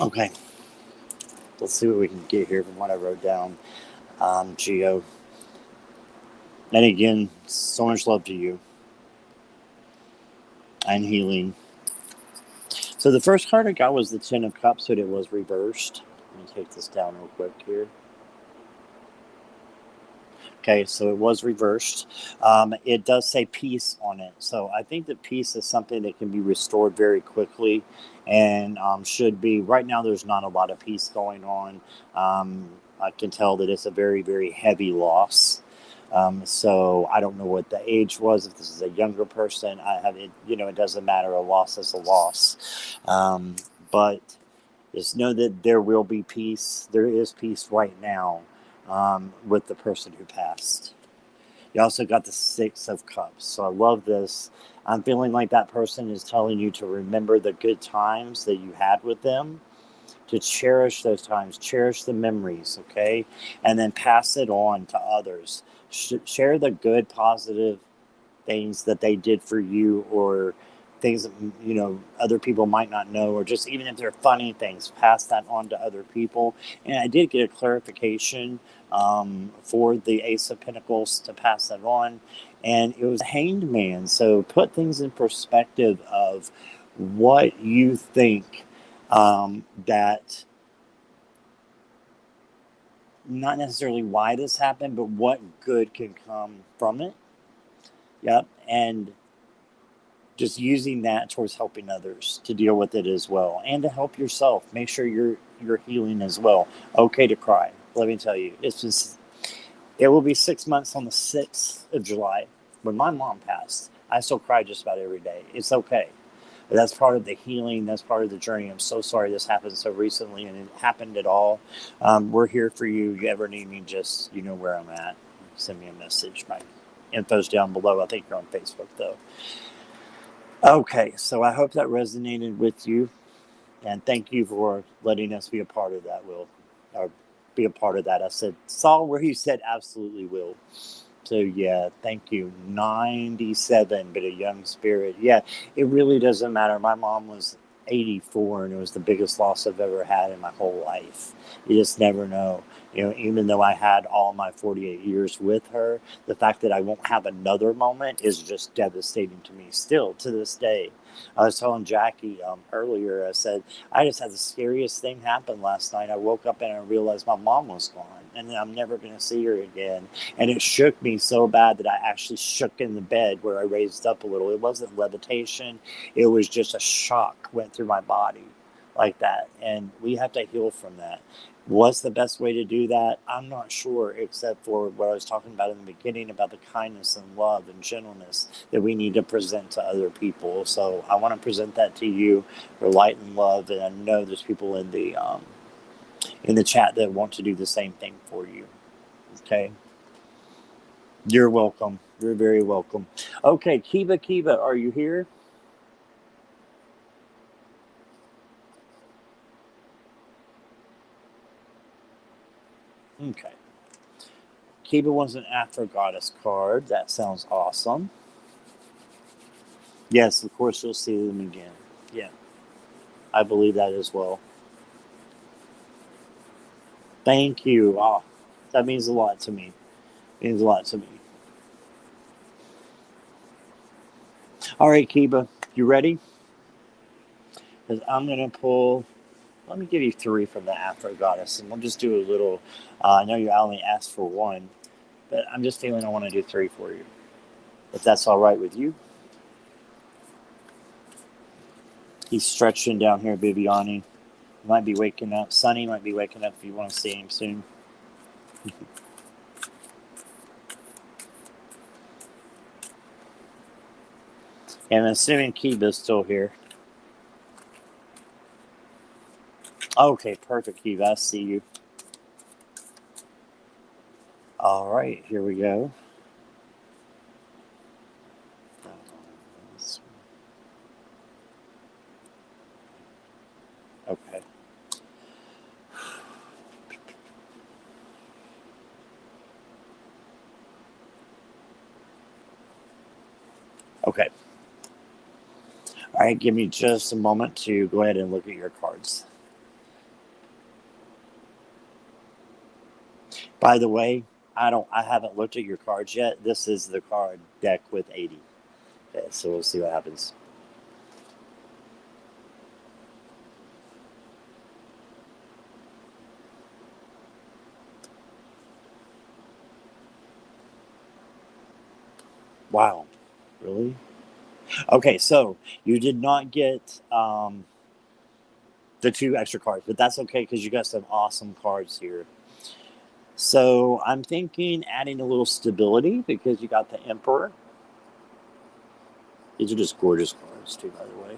[SPEAKER 1] Okay, let's see what we can get here from what I wrote down. Geo. And again, so much love to you. And healing. So the first card I got was the Ten of Cups, but it was reversed. Let me take this down real quick here. Okay, so it was reversed. It does say peace on it. So I think that peace is something that can be restored very quickly and should be. Right now, there's not a lot of peace going on. I can tell that it's a very, very heavy loss. So I don't know what the age was. If this is a younger person, I have it. It doesn't matter. A loss is a loss. But just know that there will be peace. There is peace right now with the person who passed. You also got the Six of Cups. So I love this. I'm feeling like that person is telling you to remember the good times that you had with them, to cherish those times, cherish the memories, okay? And then pass it on to others. Share the good, positive things that they did for you, or things that other people might not know, or just even if they're funny things, pass that on to other people. And I did get a clarification for the Ace of Pentacles to pass that on, and it was a Hanged Man. So put things in perspective of what you think, that not necessarily why this happened, but what good can come from it. Yep. And just using that towards helping others to deal with it as well, and to help yourself. Make sure you're healing as well. Okay to cry. Let me tell you, it will be 6 months on the 6th of July when my mom passed. I still cry just about every day. It's okay. But that's part of the healing. That's part of the journey. I'm so sorry this happened so recently, and it happened at all. We're here for you. If you ever need me, just where I'm at. Send me a message. My info's down below. I think you're on Facebook though. Okay, so I hope that resonated with you, and thank you for letting us be a part of that, Will, or be a part of that. I saw where you said absolutely, Will. So yeah, thank you. 97, but a young spirit. Yeah, it really doesn't matter. My mom was 84, and it was the biggest loss I've ever had in my whole life. You just never know. Even though I had all my 48 years with her, the fact that I won't have another moment is just devastating to me still to this day. I was telling Jackie earlier, I said, I just had the scariest thing happen last night. I woke up and I realized my mom was gone, and I'm never going to see her again. And it shook me so bad that I actually shook in the bed where I raised up a little. It wasn't levitation. It was just a shock went through my body like that. And we have to heal from that. What's the best way to do that? I'm not sure, except for what I was talking about in the beginning about the kindness and love and gentleness that we need to present to other people. So I want to present that to you for light and love. And I know there's people in the chat that want to do the same thing for you. Okay. You're welcome. You're very welcome. Okay, Kiva, are you here? Okay. Kiva wants an Afro Goddess card. That sounds awesome. Yes, of course you'll see them again. Yeah, I believe that as well. Thank you. Oh, that means a lot to me. It means a lot to me. All right, Kiva, you ready? Because I'm going to pull, let me give you 3 from the Afro Goddess, and we'll just do a little, I know you only asked for 1, but I'm just feeling I want to do 3 for you. If that's all right with you. He's stretching down here, Bibiani. Might be waking up. Sonny might be waking up if you want to see him soon. And I'm assuming Kiva's still here. Okay, perfect, Kiva. I see you. All right, here we go. Okay. Okay. All right, give me just a moment to go ahead and look at your cards. By the way, I haven't looked at your cards yet. This is the card deck with 80. Okay, so we'll see what happens. Wow. Really? Okay, so you did not get the 2 extra cards, but that's okay because you got some awesome cards here. So I'm thinking adding a little stability because you got the Emperor. These are just gorgeous cards too, by the way.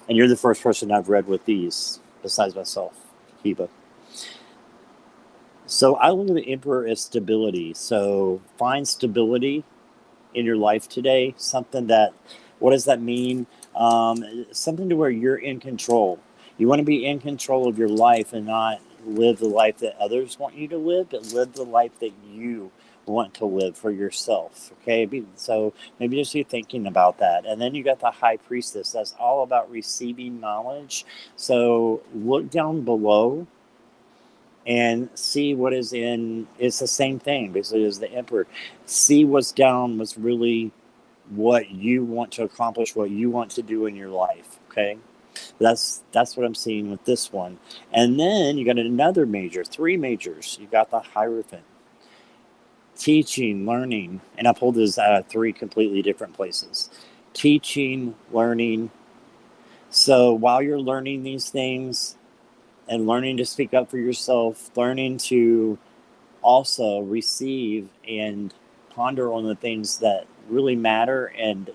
[SPEAKER 1] And you're the first person I've read with these, besides myself, Kiba. So I look at the Emperor as stability. So find stability in your life today. Something that, what does that mean? Something to where you're in control. You want to be in control of your life and not live the life that others want you to live, but live the life that you want to live for yourself. Okay, so maybe just you thinking about that. And then you got the High Priestess. That's all about receiving knowledge. So look down below and see what is in. It's the same thing basically as the Emperor. See what's down, what's really what you want to accomplish, what you want to do in your life. Okay, that's what I'm seeing with this one. And then you got another major, 3 majors. You got the Hierophant, teaching, learning, and I pulled this out of 3 completely different places. Teaching, learning. So while you're learning these things and learning to speak up for yourself, learning to also receive and ponder on the things that really matter and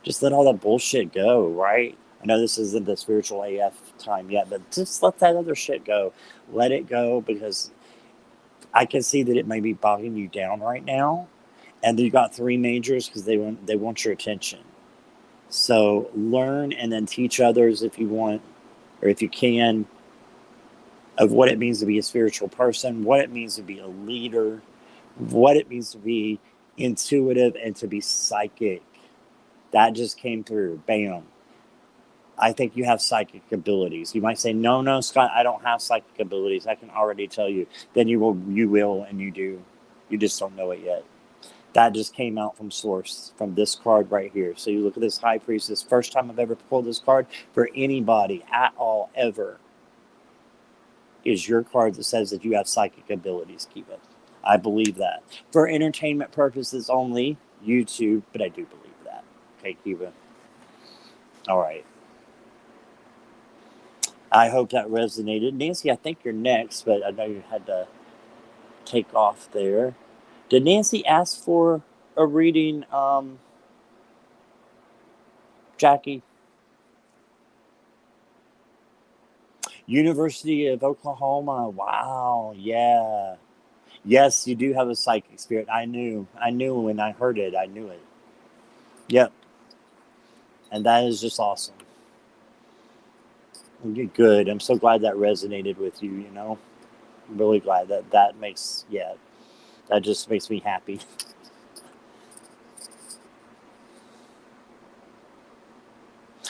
[SPEAKER 1] just let all that bullshit go, right? I know this isn't the spiritual AF time yet, but just let that other shit go. Let it go because I can see that it may be bogging you down right now. And you got 3 majors because they want your attention. So learn and then teach others if you want or if you can of what it means to be a spiritual person, what it means to be a leader, what it means to be intuitive and to be psychic. That just came through. Bam. I think you have psychic abilities. You might say, no, Scott, I don't have psychic abilities. I can already tell you. Then you will, and you do. You just don't know it yet. That just came out from source, from this card right here. So you look at this High Priestess. First time I've ever pulled this card for anybody at all, ever, is your card that says that you have psychic abilities, Kiva. I believe that. For entertainment purposes only, YouTube, but I do believe that. Okay, Kiva. All right. I hope that resonated. Nancy, I think you're next, but I know you had to take off there. Did Nancy ask for a reading, Jackie? University of Oklahoma. Wow. Yeah. Yes, you do have a psychic spirit. I knew when I heard it. I knew it. Yep. And that is just awesome. Good. I'm so glad that resonated with you, you know. I'm really glad that makes, yeah, that just makes me happy.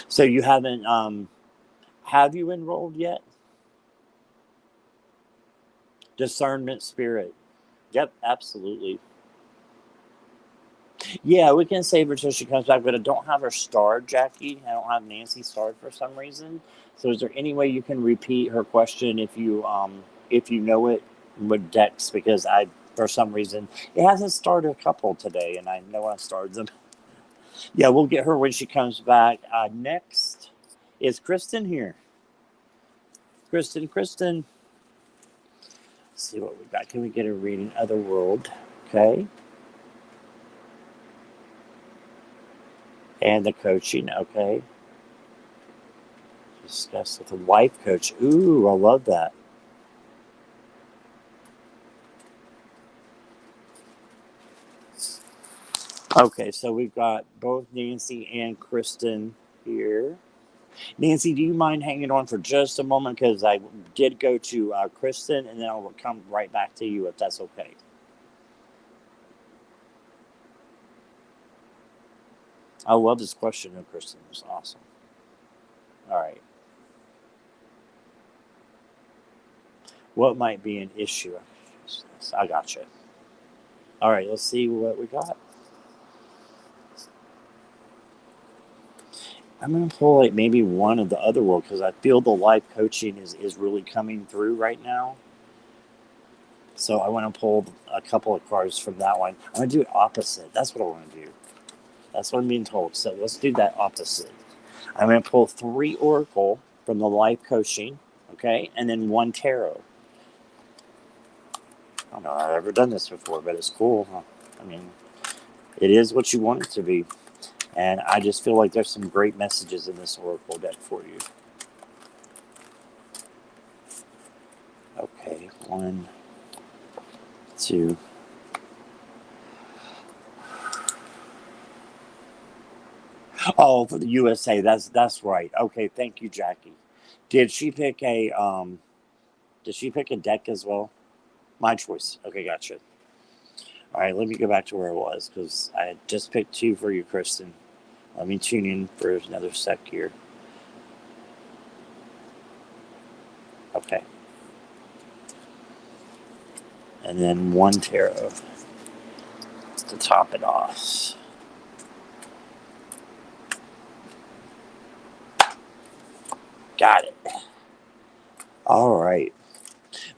[SPEAKER 1] So you haven't, have you enrolled yet? Discernment spirit. Yep, absolutely. Yeah, we can save her till she comes back, but I don't have her starred, Jackie. I don't have Nancy starred for some reason. So is there any way you can repeat her question if you know it with Dex? Because I, for some reason, it hasn't started a couple today, and I know I started them. Yeah, we'll get her when she comes back. Next is Kristen here. Kristen. Let's see what we got. Can we get a reading? Otherworld. Okay. And the coaching. Okay. Discuss with a life coach. Ooh, I love that. Okay, so we've got both Nancy and Kristen here. Nancy, do you mind hanging on for just a moment? Because I did go to Kristen, and then I'll come right back to you if that's okay. I love this question of Kristen. It's awesome. All right. What might be an issue? I gotcha. All right, let's see what we got. I'm going to pull like maybe one of the other world because I feel the life coaching is really coming through right now. So I want to pull a couple of cards from that one. I'm going to do it opposite. That's what I want to do. That's what I'm being told. So let's do that opposite. I'm going to pull 3 Oracle from the life coaching, okay, and then 1 Tarot. I don't know if I've ever done this before, but it's cool. I mean, it is what you want it to be. And I just feel like there's some great messages in this Oracle deck for you. Okay, 1, 2. Oh, for the USA, that's right. Okay, thank you, Jackie. Did she pick a deck as well? My choice. Okay, gotcha. All right, let me go back to where I was because I had just picked 2 for you, Kristen. Let me tune in for another sec here. Okay. And then 1 Tarot to top it off. Got it. All right.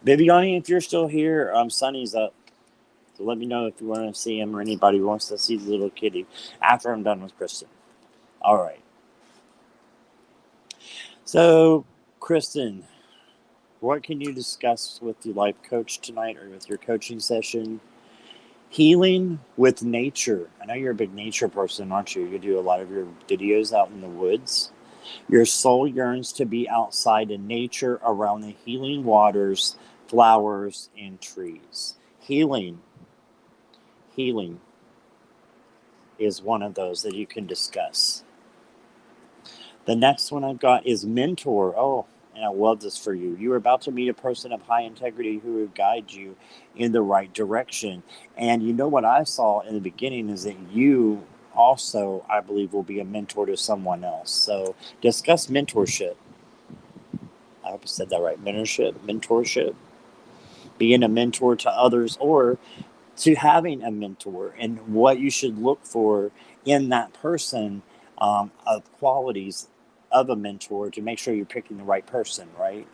[SPEAKER 1] Bibiani, if you're still here, Sunny's up. So let me know if you want to see him or anybody who wants to see the little kitty after I'm done with Kristen. All right. So, Kristen, what can you discuss with the life coach tonight or with your coaching session? Healing with nature. I know you're a big nature person, aren't you? You do a lot of your videos out in the woods. Your soul yearns to be outside in nature around the healing waters, flowers, and trees. Healing is one of those that you can discuss. The next one I've got is mentor. Oh, and I love this for you. You are about to meet a person of high integrity who will guide you in the right direction. And you know what I saw in the beginning is that you also, I believe, will be a mentor to someone else. So discuss mentorship. I hope I said that right. Mentorship. Being a mentor to others or to having a mentor and what you should look for in that person of qualities of a mentor to make sure you're picking the right person, right?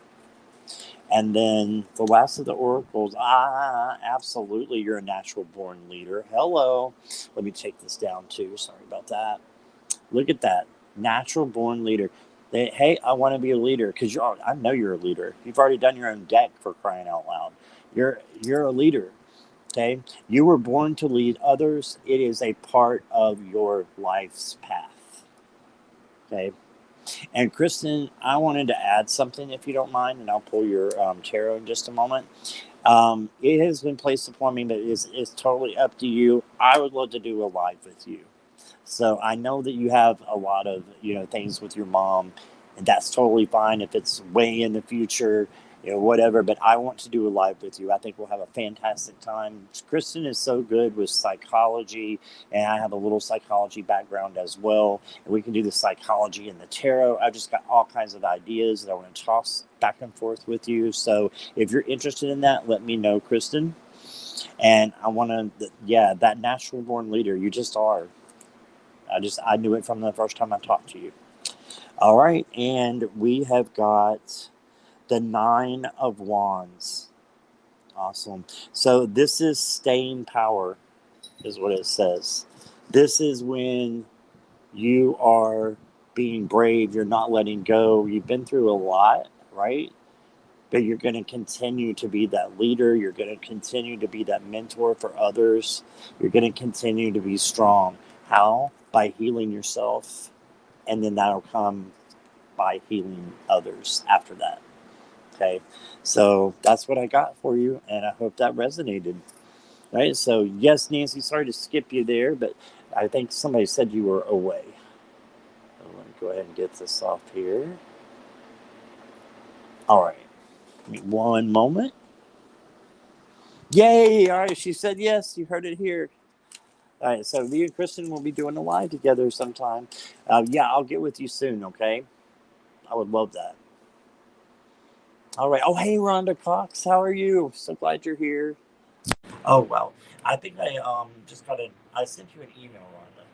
[SPEAKER 1] And then the last of the oracles, absolutely, you're a natural born leader. Hello. Let me take this down too. Sorry about that. Look at that. Natural born leader. Hey, I want to be a leader because I know you're a leader. You've already done your own deck for crying out loud. You're a leader. Okay, you were born to lead others. It is a part of your life's path. Okay, and Kristen, I wanted to add something if you don't mind, and I'll pull your tarot in just a moment. It has been placed upon me, but it's totally up to you. I would love to do a live with you. So I know that you have a lot of things with your mom, and that's totally fine if it's way in the future, whatever. But I want to do a live with you. I think we'll have a fantastic time. Kristen is so good with psychology, and I have a little psychology background as well. And we can do the psychology and the tarot. I've just got all kinds of ideas that I want to toss back and forth with you. So if you're interested in that, let me know, Kristen. And I want to, that natural born leader, you just are. I knew it from the first time I talked to you. All right, and we have got the 9 of Wands. Awesome. So this is staying power, is what it says. This is when you are being brave. You're not letting go. You've been through a lot, right? But you're going to continue to be that leader. You're going to continue to be that mentor for others. You're going to continue to be strong. How? By healing yourself. And then that'll come by healing others after that. Okay. So that's what I got for you. And I hope that resonated. Right. So yes, Nancy, sorry to skip you there, but I think somebody said you were away. So let me go ahead and get this off here. All right. Give me one moment. Yay! All right, she said yes. You heard it here. All right, so me and Kristen will be doing a live together sometime. I'll get with you soon, okay? I would love that. All right. Oh, hey, Rhonda Cox. How are you? So glad you're here. Oh, well. I think I just got I sent you an email, Rhonda,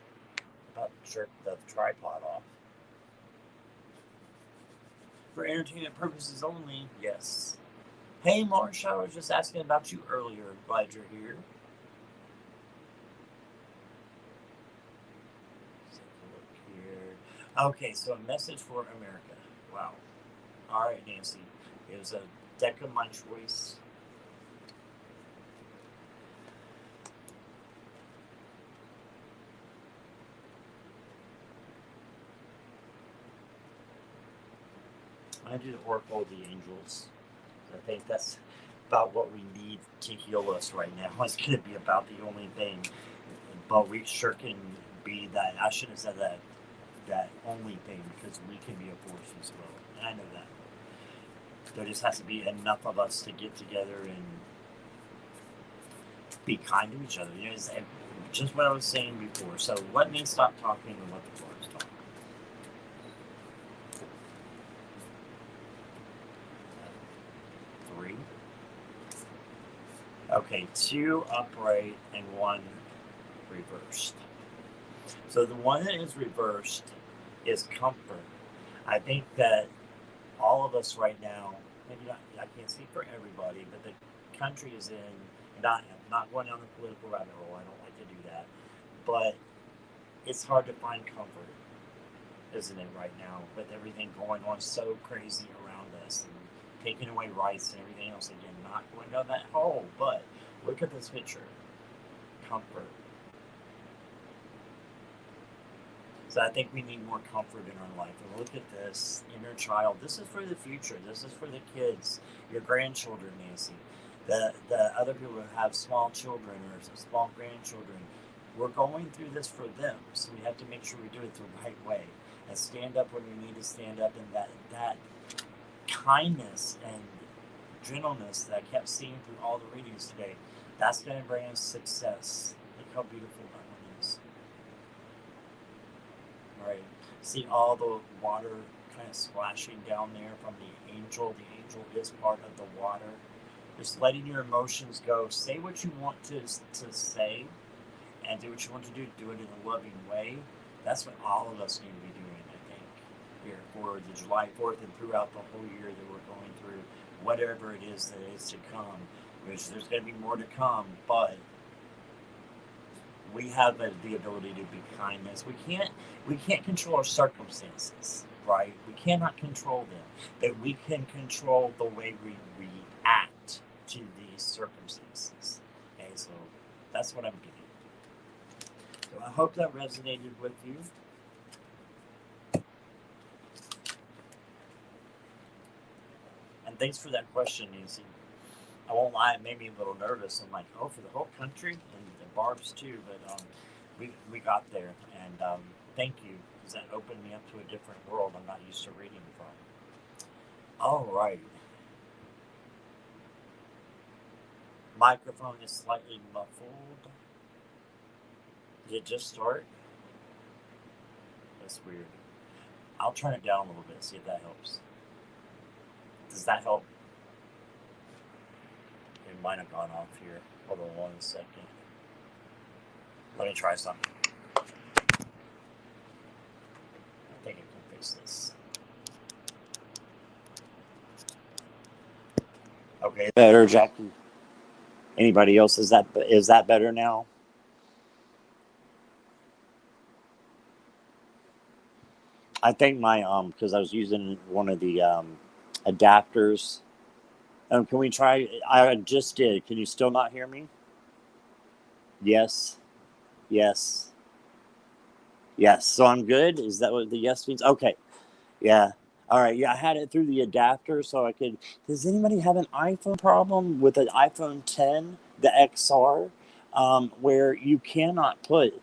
[SPEAKER 1] about the tripod off. For entertainment purposes only, yes. Hey, Marsha, I was just asking about you earlier. Glad you're here. Let's take a look here. Okay, so a message for America. Wow. All right, Nancy. It was a deck of my choice. I do the Oracle of the Angels. I think that's about what we need to heal us right now. It's going to be about the only thing. But we sure can be that. I shouldn't have said that only thing, because we can be a force as well. And I know that. There just has to be enough of us to get together and be kind to each other. You know, it's just what I was saying before. So let me stop talking and let the Lord talk. Three. Okay, 2 upright and 1 reversed. So the one that is reversed is comfort. I think that all of us right now, maybe not, I can't speak for everybody, but the country is in, and I'm not going down the political rabbit hole, I don't like to do that, but it's hard to find comfort, isn't it, right now, with everything going on so crazy around us, and taking away rights and everything else. Again, not going down that hole, but look at this picture. Comfort. So I think we need more comfort in our life. And look at this inner child. This is for the future. This is for the kids, your grandchildren, Nancy. The other people who have small children or small grandchildren. We're going through this for them. So we have to make sure we do it the right way. And stand up when we need to stand up. And that kindness and gentleness that I kept seeing through all the readings today, that's going to bring us success. Look how beautiful that one is. Right. See all the water kind of splashing down there from the angel. The angel is part of the water. Just letting your emotions go. Say what you want to say and do what you want to do. Do it in a loving way. That's what all of us need to be doing, I think, here for the July 4th and throughout the whole year that we're going through, whatever it is that is to come, which there's going to be more to come, but we have the ability to be kindness. We can't control our circumstances, right? We cannot control them, but we can control the way we react to these circumstances. Okay, so that's what I'm getting. So I hope that resonated with you. And thanks for that question, Nancy. I won't lie, it made me a little nervous. I'm like, oh, for the whole country? And Barb's too, but we got there. And thank you, because that opened me up to a different world I'm not used to reading from. All right. Microphone is slightly muffled. Did it just start? That's weird. I'll turn it down a little bit, see if that helps. Does that help? It might have gone off here. Hold on 1 second. Let me try something. I think I can fix this. Okay, better, Jackie. Anybody else? Is that better now? I think my because I was using one of the adapters. Can we try? I just did. Can you still not hear me? Yes. Yes. Yes. So I'm good. Is that what the yes means? Okay. Yeah. All right. Yeah, I had it through the adapter, so I could. Does anybody have an iPhone problem with an iPhone 10, the XR, where you cannot put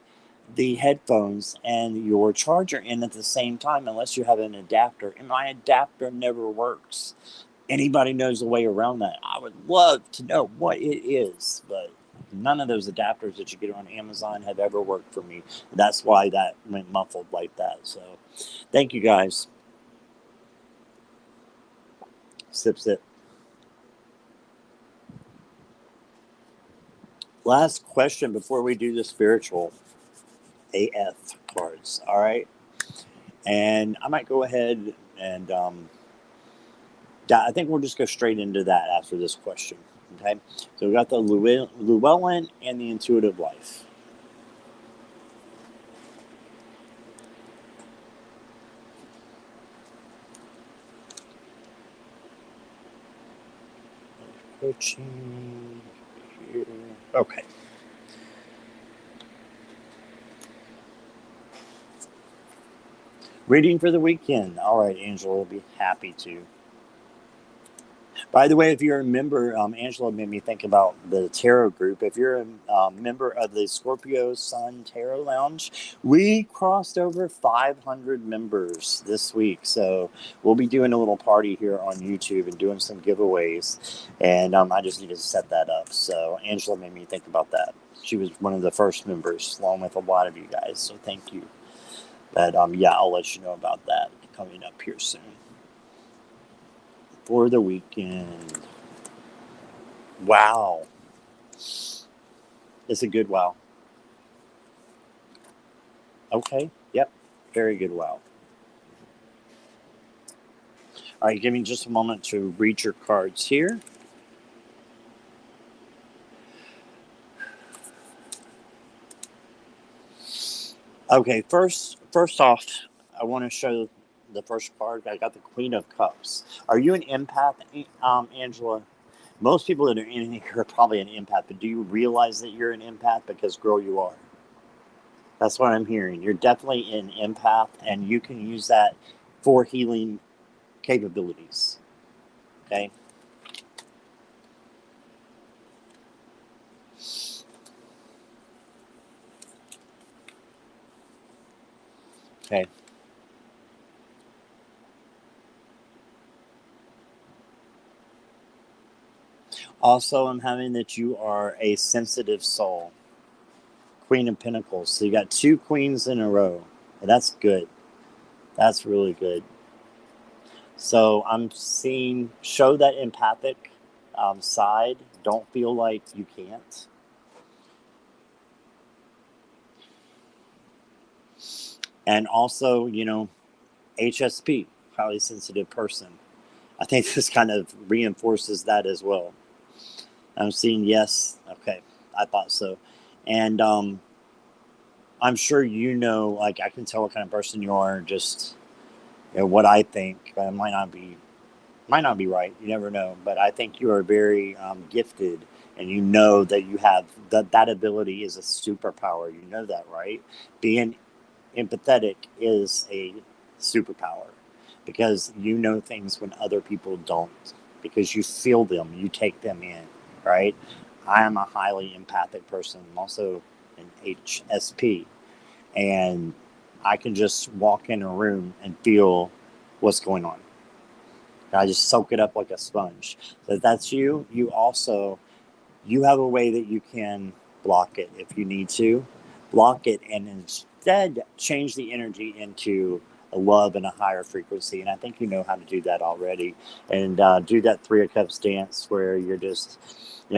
[SPEAKER 1] the headphones and your charger in at the same time unless you have an adapter? And my adapter never works. Anybody knows the way around that? I would love to know what it is, but none of those adapters that you get on Amazon have ever worked for me. That's why that went muffled like that. So thank you guys. Sip, sip. Last question before we do the spiritual AF cards. All right. And I might go ahead and I think we'll just go straight into that after this question. Okay. So we got the Llewellyn and the Intuitive Life. Coaching here. Okay. Reading for the weekend. All right, Angela will be happy to. By the way, if you're a member, Angela made me think about the tarot group. If you're a member of the Scorpio Sun Tarot Lounge, we crossed over 500 members this week. So we'll be doing a little party here on YouTube and doing some giveaways. And I just need to set that up. So Angela made me think about that. She was one of the first members, along with a lot of you guys. So thank you. But yeah, I'll let you know about that coming up here soon. For the weekend. Wow. It's a good wow. Okay. Yep. Very good wow. All right. Give me just a moment to read your cards here. Okay. First off, I want to show the first card. I got the Queen of Cups. Are you an empath, Angela? Most people that are in here are probably an empath, but do you realize that you're an empath? Because, girl, you are. That's what I'm hearing. You're definitely an empath, and you can use that for healing capabilities. Okay. Okay. Also, I'm having that you are a sensitive soul. Queen of Pentacles. So you got two queens in a row. And that's good. That's really good. So I'm seeing, show that empathic side. Don't feel like you can't. And also, HSP, highly sensitive person. I think this kind of reinforces that as well. I'm seeing yes. Okay. I thought so. And I'm sure like I can tell what kind of person you are, just what I think. But it might not be right. You never know. But I think you are very gifted, and you know that you have that ability is a superpower. You know that, right? Being empathetic is a superpower because you know things when other people don't, because you feel them, you take them in, right? I am a highly empathic person. I'm also an HSP, and I can just walk in a room and feel what's going on. I just soak it up like a sponge. So if that's you, you have a way that you can block it if you need to. Block it and instead change the energy into a love and a higher frequency. And I think you know how to do that already. And do that Three of Cups dance where you're just,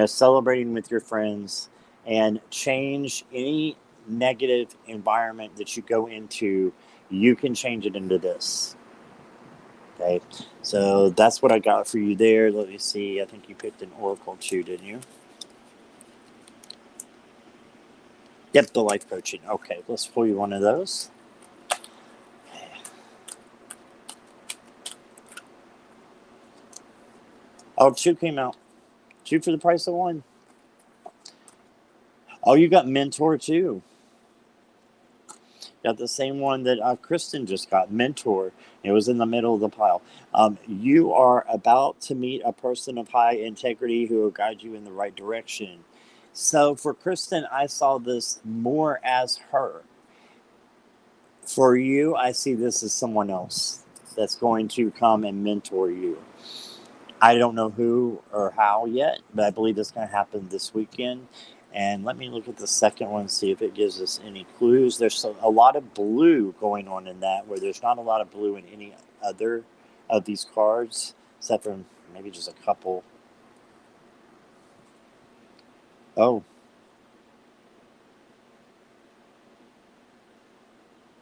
[SPEAKER 1] celebrating with your friends, and change any negative environment that you go into. You can change it into this. Okay, so that's what I got for you there. Let me see. I think you picked an oracle too, didn't you? Yep, the life coaching. Okay, let's pull you one of those. Oh, two came out. Two for the price of one. Oh, you got Mentor too. Got the same one that Kristen just got, Mentor. It was in the middle of the pile. You are about to meet a person of high integrity who will guide you in the right direction. So for Kristen, I saw this more as her. For you, I see this as someone else that's going to come and mentor you. I don't know who or how yet, but I believe it's going to happen this weekend. And let me look at the second one, see if it gives us any clues. There's a lot of blue going on in that, where there's not a lot of blue in any other of these cards, except for maybe just a couple. Oh,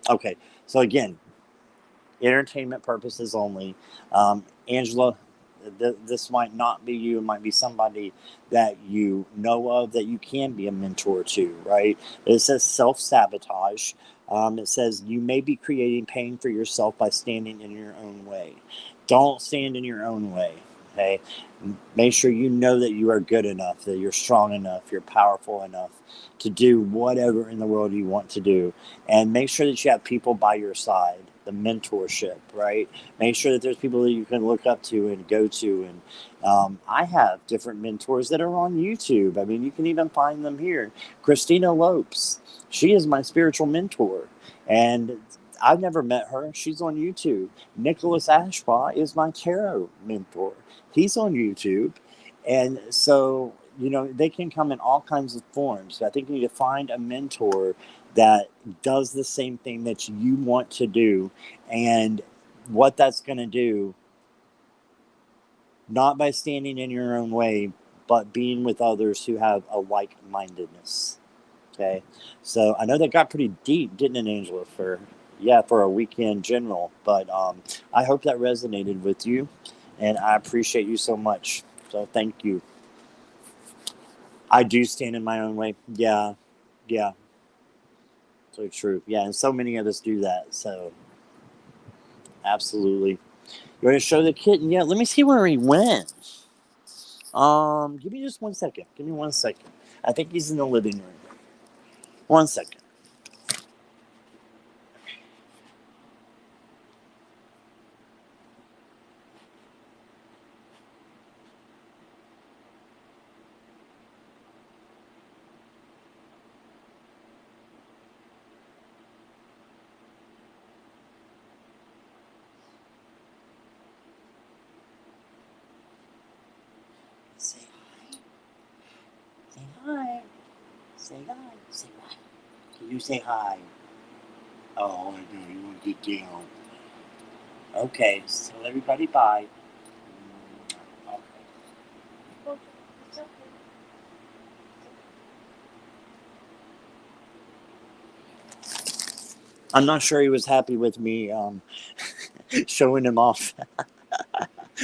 [SPEAKER 1] Okay, so again, entertainment purposes only. Angela, this might not be you. It might be somebody that you know of that you can be a mentor to, right? It says self-sabotage. It says you may be creating pain for yourself by standing in your own way. Don't stand in your own way, okay? Make sure you know that you are good enough, that you're strong enough, you're powerful enough to do whatever in the world you want to do. And make sure that you have people by your side, the mentorship, right? Make sure that there's people that you can look up to and go to. And I have different mentors that are on YouTube. I mean, you can even find them here. Christina Lopes, she is my spiritual mentor. And I've never met her. She's on YouTube. Nicholas Ashbaugh is my tarot mentor. He's on YouTube. And so, you know, they can come in all kinds of forms. I think you need to find a mentor that does the same thing that you want to do. And what that's going to do, not by standing in your own way, but being with others who have a like-mindedness. Okay. So I know that got pretty deep, didn't it, Angela, for a weekend general, but I hope that resonated with you, and I appreciate you so much. So thank you. I do stand in my own way. Yeah. So true. Yeah, and so many of us do that. So absolutely. You want to show the kitten? Yeah, let me see where he went. Give me just 1 second. Give me 1 second. I think he's in the living room. 1 second. Say hi. Say hi. Say hi. Say hi. Can you say hi? Oh, I know. You want to get down. Okay, so tell everybody bye. Okay. I'm not sure he was happy with me showing him off.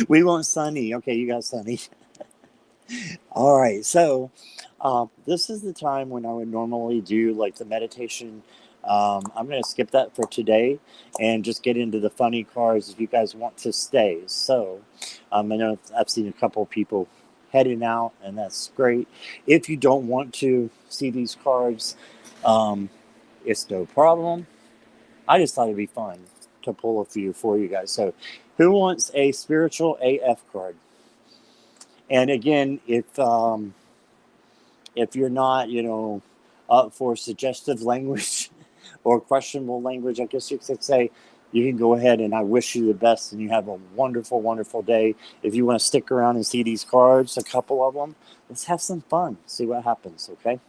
[SPEAKER 1] We want Sunny. Okay, you got Sunny. All right, so this is the time when I would normally do like the meditation. I'm going to skip that for today and just get into the funny cards if you guys want to stay. So I know I've seen a couple of people heading out, and that's great. If you don't want to see these cards, it's no problem. I just thought it'd be fun to pull a few for you guys. So who wants a spiritual AF card? And again, if you're not, up for suggestive language or questionable language, I guess you could say, you can go ahead, and I wish you the best and you have a wonderful, wonderful day. If you want to stick around and see these cards, a couple of them, let's have some fun. See what happens, okay?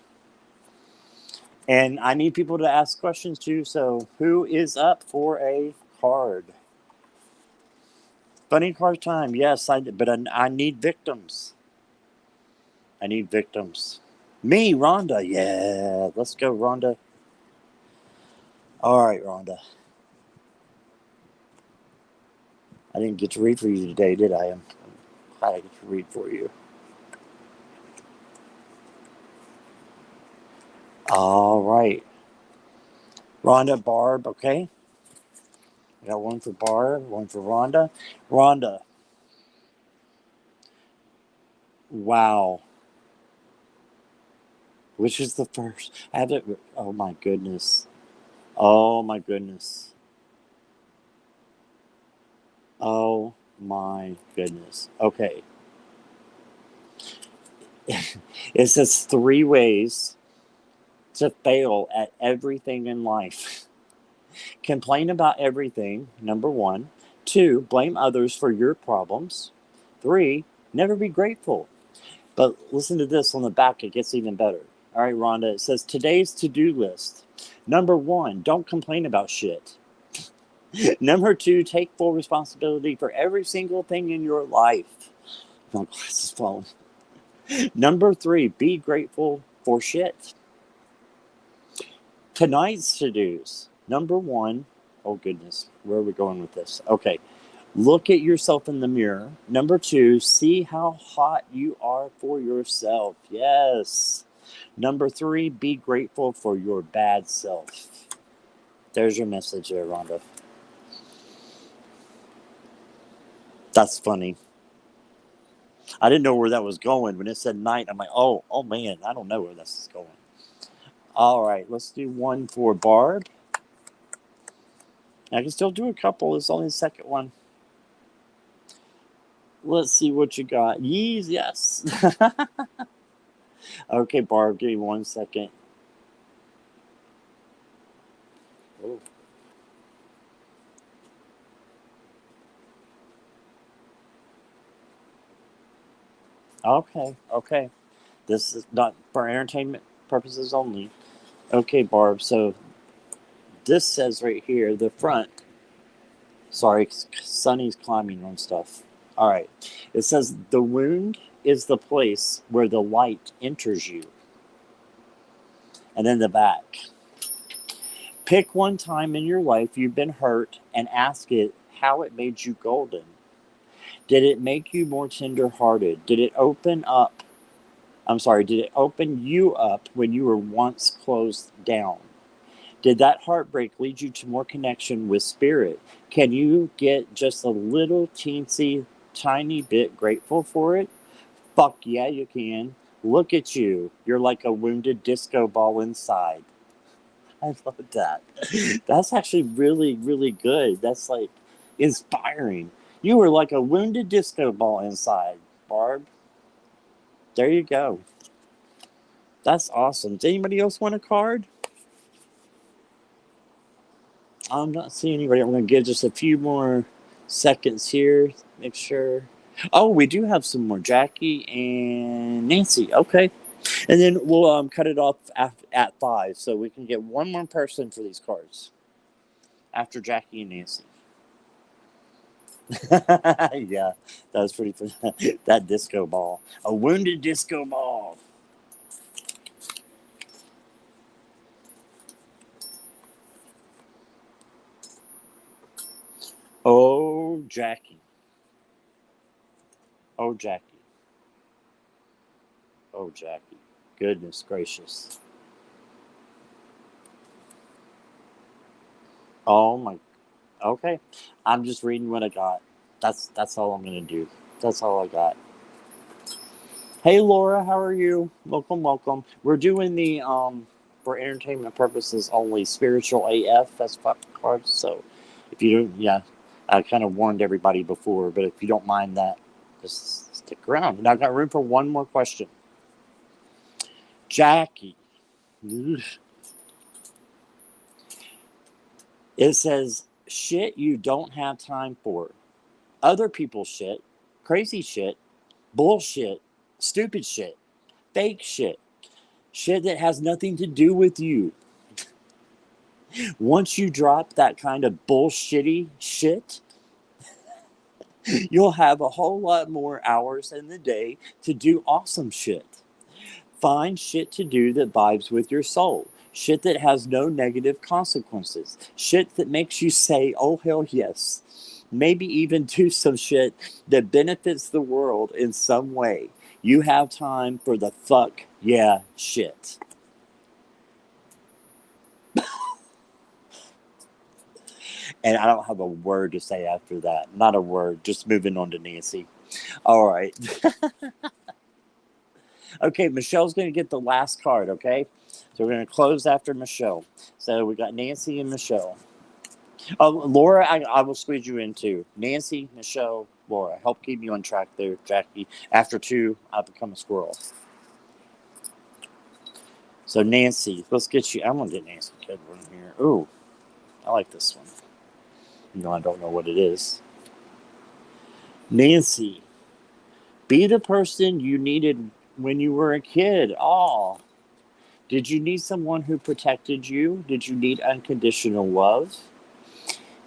[SPEAKER 1] And I need people to ask questions too. So who is up for a card? Funny card time. Yes, but I need victims. I need victims. Me, Rhonda. Yeah, let's go, Rhonda. All right, Rhonda. I didn't get to read for you today, did I? I'm glad I get to read for you. All right. Rhonda, Barb, okay? I got one for Barb, one for Rhonda. Rhonda. Wow. Which is the first? I have it. Oh, my goodness. Oh, my goodness. Oh, my goodness. Okay. It says 3 ways to fail at everything in life. Complain about everything, number 1. 2, blame others for your problems. 3, never be grateful. But listen to this on the back, it gets even better. All right, Rhonda, it says today's to-do list. Number 1, don't complain about shit. Number 2, take full responsibility for every single thing in your life. My glasses falling. Number 3, be grateful for shit. Tonight's to-dos. Number one, oh goodness, where are we going with this? Okay, look at yourself in the mirror. Number two, see how hot you are for yourself. Yes. Number three, be grateful for your bad self. There's your message there, Rhonda. That's funny. I didn't know where that was going. When it said night, I'm like, oh man, I don't know where this is going. All right, let's do one for Barb. I can still do a couple. It's only the second one. Let's see what you got. Yes. Okay, Barb, give me 1 second. Oh. Okay. This is not for entertainment purposes only. Okay, Barb, so this says right here, the front. Sorry, Sunny's climbing on stuff. All right. It says the wound is the place where the light enters you. And then the back. Pick one time in your life you've been hurt and ask it how it made you golden. Did it make you more tender-hearted? Did it open you up when you were once closed down? Did that heartbreak lead you to more connection with spirit? Can you get just a little teensy tiny bit grateful for it? Fuck yeah, you can. Look at you. You're like a wounded disco ball inside. I love that. That's actually really, really good. That's like inspiring. You were like a wounded disco ball inside, Barb. There you go. That's awesome. Does anybody else want a card? I'm not seeing anybody. I'm going to give just a few more seconds here. Make sure. Oh, we do have some more. Jackie and Nancy. Okay. And then we'll cut it off at 5 so we can get one more person for these cards after Jackie and Nancy. Yeah, that was pretty fun. That disco ball. A wounded disco ball. Oh, Jackie. Oh, Jackie. Oh, Jackie. Goodness gracious. Oh, my. Okay. I'm just reading what I got. That's all I'm going to do. That's all I got. Hey, Laura, how are you? Welcome. We're doing the, for entertainment purposes only, spiritual AF. That's 5 cards. So if you don't, yeah, I kind of warned everybody before, but if you don't mind that, just stick around. And I've got room for one more question. Jackie. It says, shit you don't have time for. Other people's shit, crazy shit, bullshit, stupid shit, fake shit, shit that has nothing to do with you. Once you drop that kind of bullshitty shit, you'll have a whole lot more hours in the day to do awesome shit. Find shit to do that vibes with your soul. Shit that has no negative consequences. Shit that makes you say, oh, hell yes. Maybe even do some shit that benefits the world in some way. You have time for the fuck yeah shit. And I don't have a word to say after that. Not a word. Just moving on to Nancy. All right. Okay, Michelle's going to get the last card, okay? So we're going to close after Michelle. So we got Nancy and Michelle. Oh, Laura, I will squeeze you in too. Nancy, Michelle, Laura. Help keep you on track there, Jackie. After 2, I become a squirrel. So Nancy, let's get you. I'm going to get Nancy Kedwin here. Ooh, I like this one. No, I don't know what it is. Nancy, be the person you needed when you were a kid. Aw. Did you need someone who protected you? Did you need unconditional love?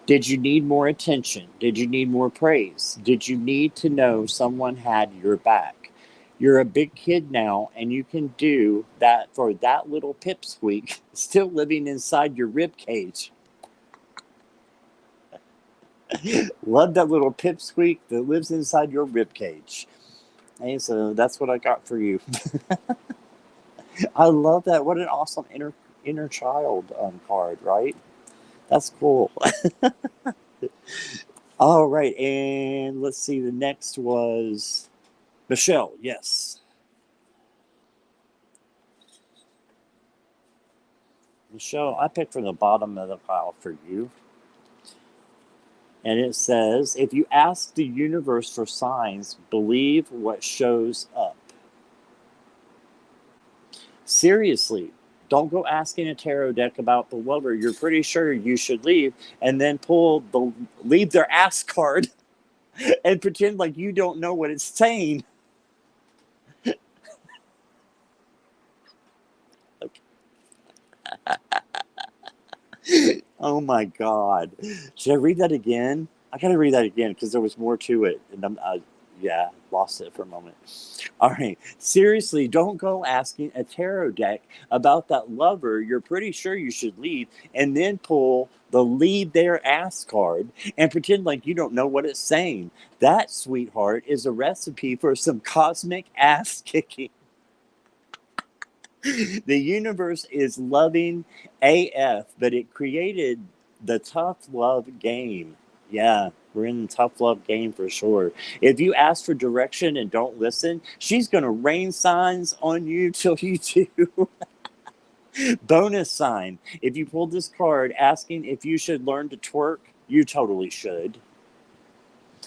[SPEAKER 1] Did you need more attention? Did you need more praise? Did you need to know someone had your back? You're a big kid now, and you can do that for that little pipsqueak still living inside your rib cage. Love that little pipsqueak that lives inside your rib cage. Hey, so that's what I got for you. I love that. What an awesome inner child card, right? That's cool. All right, and let's see. The next was Michelle. Yes, Michelle. I picked from the bottom of the pile for you, and it says, "If you ask the universe for signs, believe what shows up." Seriously, don't go asking a tarot deck about the lover you're pretty sure you should leave, and then pull the leave their ass card and pretend like you don't know what it's saying. Oh my God. Should I read that again? I gotta read that again because there was more to it. And yeah, lost it for a moment. All right. Seriously, don't go asking a tarot deck about that lover you're pretty sure you should leave and then pull the leave their ass card and pretend like you don't know what it's saying. That, sweetheart, is a recipe for some cosmic ass kicking. The universe is loving AF, but it created the tough love game. Yeah, we're in the tough love game for sure. If you ask for direction and don't listen, she's going to rain signs on you till you do. Bonus sign. If you pulled this card asking if you should learn to twerk, you totally should.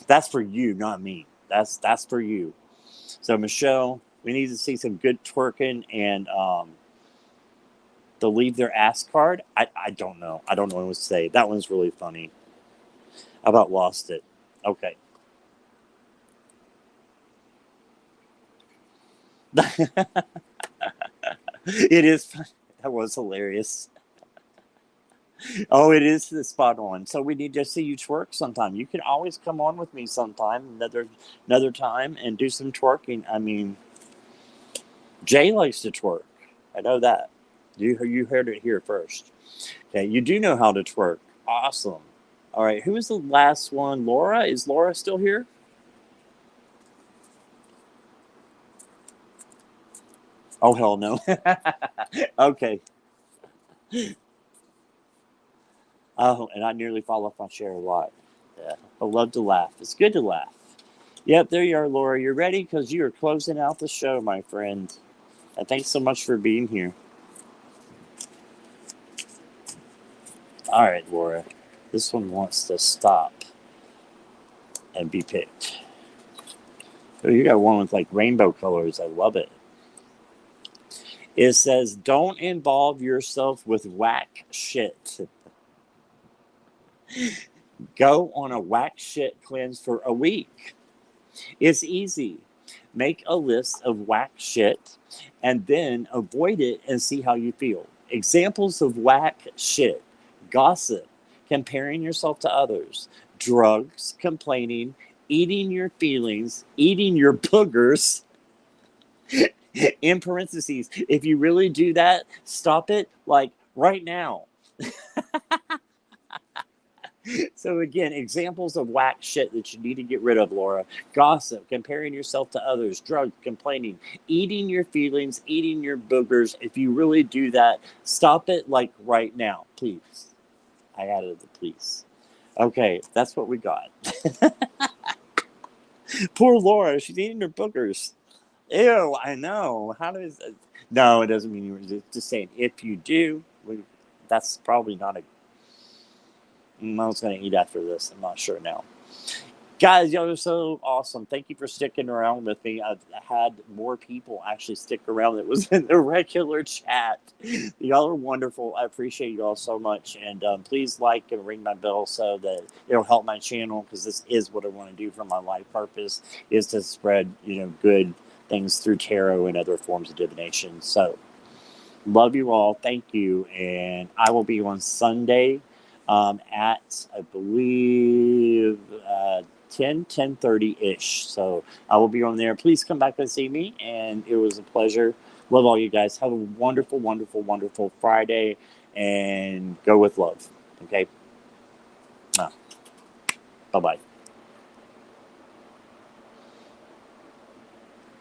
[SPEAKER 1] That's for you, not me. That's for you. So Michelle, we need to see some good twerking and they'll leave their ass card. I don't know. I don't know what to say. That one's really funny. I about lost it. Okay. It is. That was hilarious. Oh, it is the spot on. So we need to see you twerk sometime. You can always come on with me sometime, another time, and do some twerking. I mean, Jay likes to twerk. I know that. You heard it here first. Okay, you do know how to twerk. Awesome. All right, who was the last one? Laura? Is Laura still here? Oh, hell no. Okay. Oh, and I nearly fall off my chair a lot. Yeah, I love to laugh. It's good to laugh. Yep, there you are, Laura. You're ready because you are closing out the show, my friend. And thanks so much for being here. All right, Laura. This one wants to stop and be picked. Oh, you got one with like rainbow colors. I love it. It says, don't involve yourself with whack shit. Go on a whack shit cleanse for a week. It's easy. Make a list of whack shit and then avoid it and see how you feel. Examples of whack shit: gossip, comparing yourself to others, drugs, complaining, eating your feelings, eating your boogers. In parentheses, if you really do that, stop it like right now. So again, examples of whack shit that you need to get rid of, Laura: gossip, comparing yourself to others, drugs, complaining, eating your feelings, eating your boogers. If you really do that, stop it like right now, please. I added the please. Okay, that's what we got. Poor Laura, she's eating her boogers. Ew, I know. How does it? No, it doesn't mean you're just saying if you do, that's probably not a. I was going to eat after this. I'm not sure now. Guys, y'all are so awesome. Thank you for sticking around with me. I've had more people actually stick around that was in the regular chat. Y'all are wonderful. I appreciate y'all so much. And please like and ring my bell so that it'll help my channel, because this is what I want to do for my life purpose, is to spread, good things through tarot and other forms of divination. So love you all. Thank you. And I will be on Sunday at, I believe, 10:30-ish. So I will be on there. Please come back and see me. And it was a pleasure. Love all you guys. Have a wonderful, wonderful, wonderful Friday. And go with love. Okay? Bye-bye.